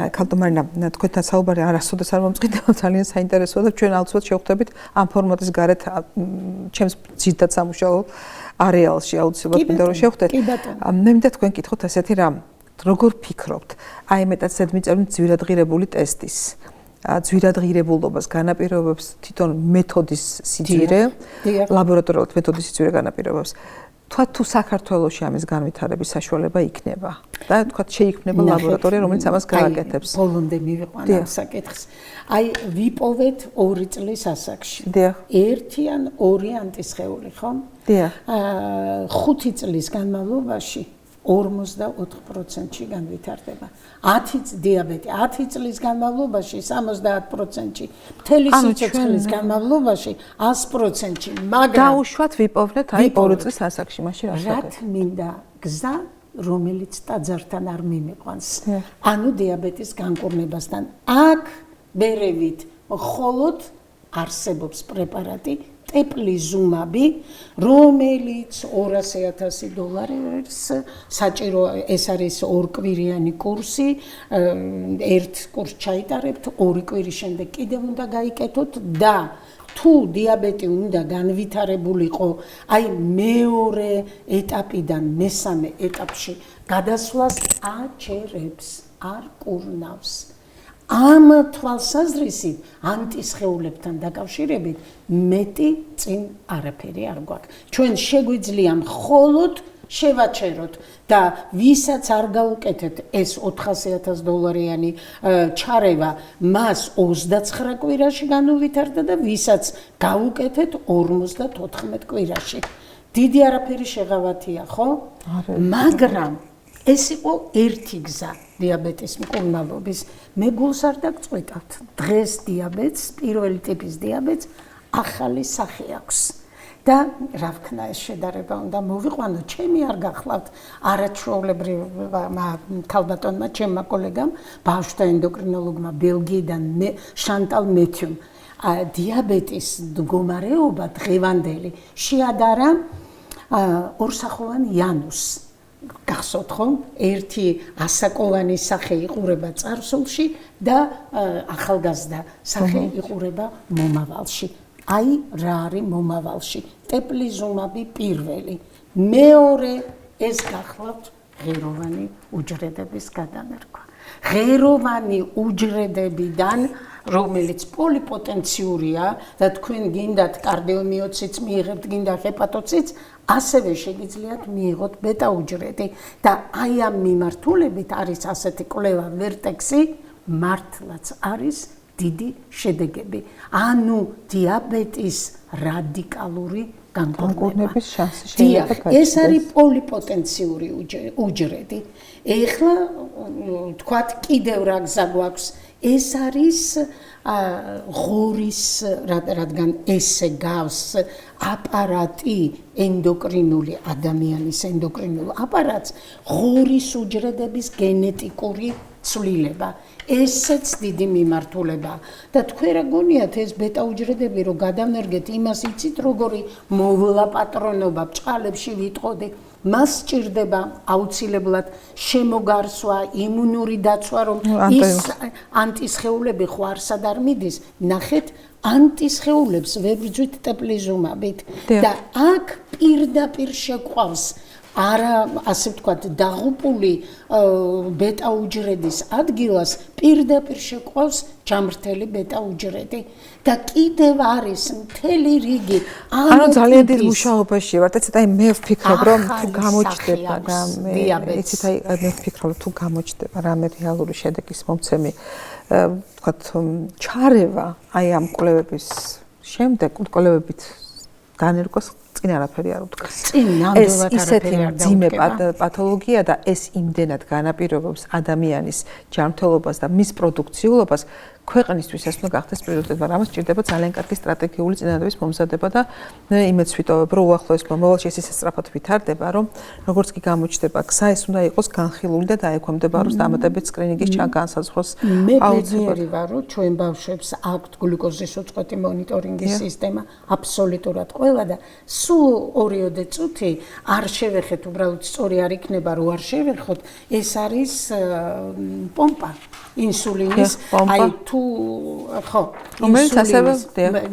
ქალტომარინა, თქვენთან საუბარი არასოდეს არ მომწყდება, ძალიან საინტერესოა და ჩვენ ალბათ შევხვდებით ამ ფორმატის გარეთ ჩემს ძირითად სამუშაო არეალში აუცილებლად მინდა რომ შევხვდეთ. მე მინდა თქვენ კითხოთ ასეთი რამ, როგორ ფიქრობთ, აი მეტად ზედმიწევნით ძვირადღირებული ტესტის ძვირადღირებულობას განაპირობებს თვითონ მეთოდის სიძვირე, ლაბორატორიულად მეთოდის სიძვირე განაპირობებს. თქვა თუ საქართველოში ამის განვითარების საშუალება იქნება და თქვა შეიქმნება ლაბორატორია, რომელიც ამას გააკეთებს. ბოლომდე მივიყვან ამ საკითხს. აი ვიპოვეთ 2 წლის ასაკში. 1 ან 2 ანტისხეული, ხო? 5 წლის განმავლობაში 44%-ში განვითარდება. 10 დიაბეტი 10 წლის განმავლობაში 70%-ში, მთელი სიცოცხლის განმავლობაში 100%-ში, მაგრამ დაუშვათ ვიპოვნეთ აი 2 წლის ასაკში, მაშინ რა რაც მინდა გზა, რომელიც ტაძართან არ მიმიყვანს. ანუ დიაბეტის განკურნებასთან. აქ ბერევით მხოლოდ არსებობს პრეპარატი ტეპლიზუმაბი, რომელიც $200,000 საჭირო, ეს არის 2 კვირიანი კურსი, ერთ კურსს ჩაიტარებთ, 2 კვირის შემდეგ კიდევ უნდა გაიკეთოთ და თუ დიაბეტი უნდა განვითარებულიყო, აი მეორე ეტაპიდან მესამე ეტაპში გადასვლას აჩერებს, არ კურნავს. ამ თვალსაზრისით ანტისხეულებთან დაკავშირებით მეტი წინ არაფერი არ გვაქვს. ჩვენ შეგვიძლია მხოლოდ შევაჩეროთ და ვისაც არ გაუკეთეთ ეს $400,000-იანი ჩარევა, მას 29 კვირაში განუვითარდა და ვისაც გაუკეთეთ 54 კვირაში. დიდი არაფერი შეღავათია, ხო? მაგრამ ეს იყო ერთი გზა დიაბეტის მკურნალობის. მე გულს არ დაგწყვეტავთ. დღეს დიაბეტს, პირველი ტიპის დიაბეტს ახალი სახე აქვს. და რა ვქნა ეს შედარება უნდა მოვიყვანო, ჩემი არ გახლავთ არაჩვეულებრივმა ქალბატონმა, ჩემმა კოლეგამ, ბავშვთა ენდოკრინოლოგმა ბელგიიდან შანტალ მეთიუმ დიაბეტის მდგომარეობა დღევანდელი შეადარა ორსახოვანი იანუსს. გახსოვთ ხომ? ერთი ასაკოვანი სახე იყურება წარსულში და ახალგაზრდა სახე იყურება მომავალში. აი რა არის მომავალში. ტეპლიზუმაბი პირველი. მეორე ეს გახლავთ ღეროვანი უჯრედების გადანერგვა. ღეროვანი უჯრედებიდან, რომელიც პოლიპოტენციურია და თქვენ გინდათ კარდიომიოციტს მიიღებთ, გინდა ჰეპატოციტს, ასევე შეგიძლიათ მიიღოთ ბეტა უჯრედი და აი ამ მიმართულებით არის ასეთი კვლევა ვერტექსი, მართლაც არის დიდი შედეგები. ანუ დიაბეტის რადიკალური განკურნების შანსი შეიძლება გაჩნდეს. ეს არის პოლიპოტენციური უჯრედი. ეხლა თქვათ კიდევ რა გზა გვაქვს. ეს არის ღორის, რადგან ესე გავს აპარატი ენდოკრინული ადამიანის ენდოკრინულ აპარატს, ღორის უჯრედების გენეტიკური ცვლილება. ესეც დიდი მიმართულება და თქვენ რა გონიათ ეს ბეტა უჯრედები რო გადავნერგეთ, იმას იცით როგორი მოვლა პატრონობა ბჭყალებში ვიტყოდი, მას სჭირდება აუცილებლად შემოგარსვა, იმუნური დაცვა, რომ ის ანტისხეულები ხო არსად არ მიდის, ნახეთ ანტისხეულებს ვერ ბრძვით ტეპლიზუმაბით და აქ პირდაპირ შეყვავს არა ასე ვთქვათ დაღუპული ბეტა უჯრედის ადგილას პირდაპირ შეყვავს ჯამრთელი ბეტა უჯრედი და კიდევ არის მთელი რიგი ანუ ძალიან დიდ მუშაობაში ვართ ეცეთ აი მე ვფიქრობ რომ თუ გამოჩნდება და მე ეცეთ აი მე ვფიქრობ თუ გამოჩნდება რამე რეალური შედეგის მომცემი ვთქვათ ჩარევა აი ამ კვლევების შემდეგ კვლევებით განერგოს წინ არაფერი არ უდგას. ეს ისეთი მძიმე პათოლოგია და ეს იმდენად განაპირობებს ადამიანის ჯანმრთელობას და მის პროდუქციულობას, ქვეყნისთვის ეს უნდა გახდეს პრიორიტეტი, მაგრამ ამას სჭირდება ძალიან კარგი სტრატეგიული წინადადების მომზადება და მე იმედს ვიტოვებ, რომ უახლოეს მომავალში ეს ისე სწრაფად ვითარდება, რომ როგორც კი გამოჩნდება გზა, ეს უნდა იყოს განხილული და დაექვემდებაროს დამატებით სკრინინგის განსაზღვროს. მე ბედნიერი ვარ, რომ ჩვენ ბავშვებს აქვთ გლუკოზის უწყვეტი მონიტორინგის სისტემა, აბსოლუტურად ყველა და სულ 2-3 წუთი არ შევეხეთ, უბრალოდ სწორი არ იქნება, რომ არ შევეხოთ, ეს არის პომპა ინსულინის, აი თუ ხო, რომელიც ასევე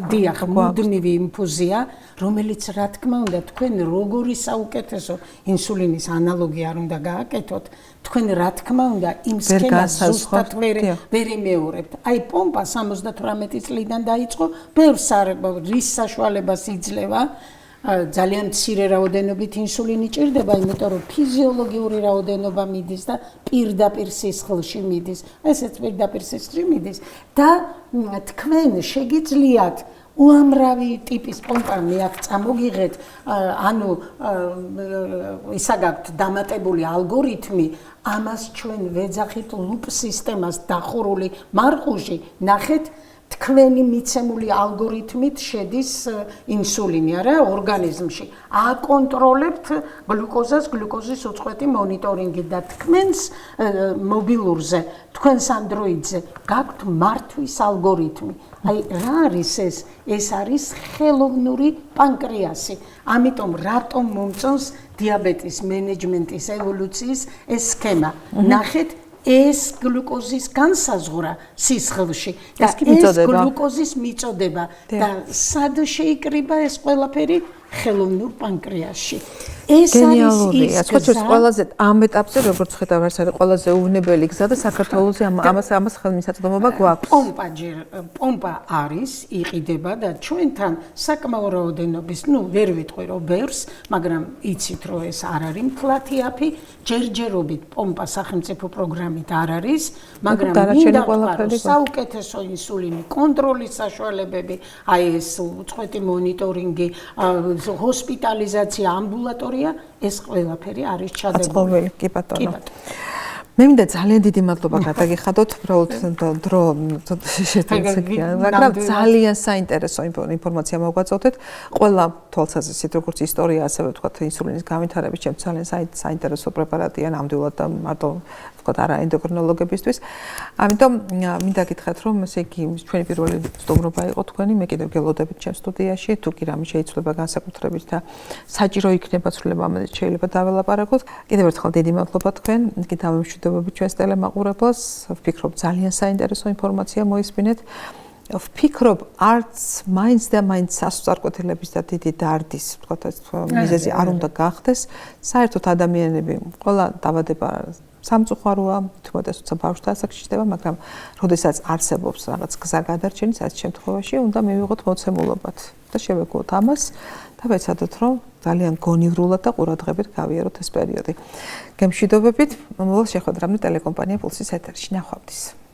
დიახ, მუდმივი ინფუზია, რომელიც რა თქმა უნდა თქვენ როგორი საუკეთესო ინსულინის ანალოგი არ უნდა გააკეთოთ, თქვენ რა თქმა უნდა იმ სქემას ზუსტად ვერ იმეორებთ. აი პომპა 78 წლიდან დაიწყო, ბევრს რის საშუალებას იძლევა ძალიან მცირე რაოდენობით ინსულინი ჭირდება, იმიტომ რომ ფიზიოლოგიური რაოდენობა მიდის და პირდაპირ სისხლში მიდის. ესეც პირდაპირ სისხლში მიდის და თქვენ შეგიძლიათ უამრავი ტიპის პომპა მე აქ წამოგიღეთ, ანუ ისა გაქვთ დამატებული ალგორითმი, ამას ჩვენ ვეძახით ლუპ სისტემას დახურული მარყუში, ნახეთ თქვენი მიცემული ალგორითმით შედის ინსულინი არა ორგანიზმში. აკონტროლებთ გლუკოზას, გლუკოზის უწყვეტი მონიტორინგი და თქვენს მობილურზე, თქვენს Android-ზე გაქვთ მართვის ალგორითმი. აი რა არის ეს? ეს არის ხელოვნური პანკრეასი. ამიტომ რატომ მომწონს დიაბეტის მენეჯმენტის ევოლუციის ეს სქემა? ნახეთ ეს გლუკოზის განსაზღვრა სისხლში და ეს გლუკოზის მიწოდება და სად შეიკრიბა ეს ყველაფერი ხელოვნურ პანკრეასში. ეს არის გენიალურია. ის სხვათა ყველაზე ამ ეტაპზე როგორც ხედავ ეს არის ყველაზე უვნებელი გზა და საქართველოს ამას ხელმისაწვდომობა გვაქვს. პომპა არის, იყიდება და ჩვენთან საკმაო რაოდენობის, ვერ ვიტყვი რომ ბევრს, მაგრამ იცით რომ ეს არ არის მკლათიაფი, ჯერჯერობით პომპა სახელმწიფო პროგრამით არ არის, მაგრამ მინდა ვთქვა, საუკეთესო ინსულინი, კონტროლის საშუალებები, აი ეს უწყვეტი მონიტორინგი, ჰოსპიტალიზაცია, ამბულატორია ეს ყველაფერი არის ჩადებული. კი ბატონო. მე მინდა ძალიან დიდი მადლობა გადაგიხადოთ, უბრალოდ დრო შეერთებია, მაგრამ ძალიან საინტერესო ინფორმაცია მოგვაწოდეთ. ყველა თვალსაზრისით, როგორც ისტორია, ასევე ვთქვათ, ინსულინის განვითარების ჩემს ძალიან საინტერესო პრეპარატია, ნამდვილად და მარტო ვთქვათ, არა ენდოკრინოლოგებისთვის. ამიტომ მინდა გითხრათ, რომ ესე იგი ჩვენი პირველი სტუმრობა იყო თქვენი, მე კიდევ გელოდებით ჩემს სტუდიაში, თუ კი რამე შეიძლება განსაკუთრებით და საჭირო იქნება ცვლილება ამაზე შეიძლება დაველაპარაკოთ. კიდევ ერთხელ დიდი მადლობა თქვენ, კი დავემშვიდობებით ჩვენს ტელემაყურებელს. ვფიქრობ ძალიან საინტერესო ინფორმაცია მოისმინეთ. ვფიქრობ არც მაინც და მაინც სასწორკვეთილების და დიდი დარდის, ვთქვათ, მიზეზი არ უნდა გახდეს. საერთოდ ადამიანები ყველა დავადება სამწუხაროა, თუმცა ბავშვთა ასაკში ხდება, მაგრამ როდესაც არსებობს რაღაც გზა გადარჩენის, ამ შემთხვევაში უნდა მივიღოთ მოცემულობად და შევეგოთ ამას და ვეცადოთ, რომ ძალიან გონივრულად და ყურადღებით გავიაროთ ეს პერიოდი. გემშვიდობებით, მომავალ შეხვედრამდე ტელეკომპანია პულსის ეთერში. ნახვამდის.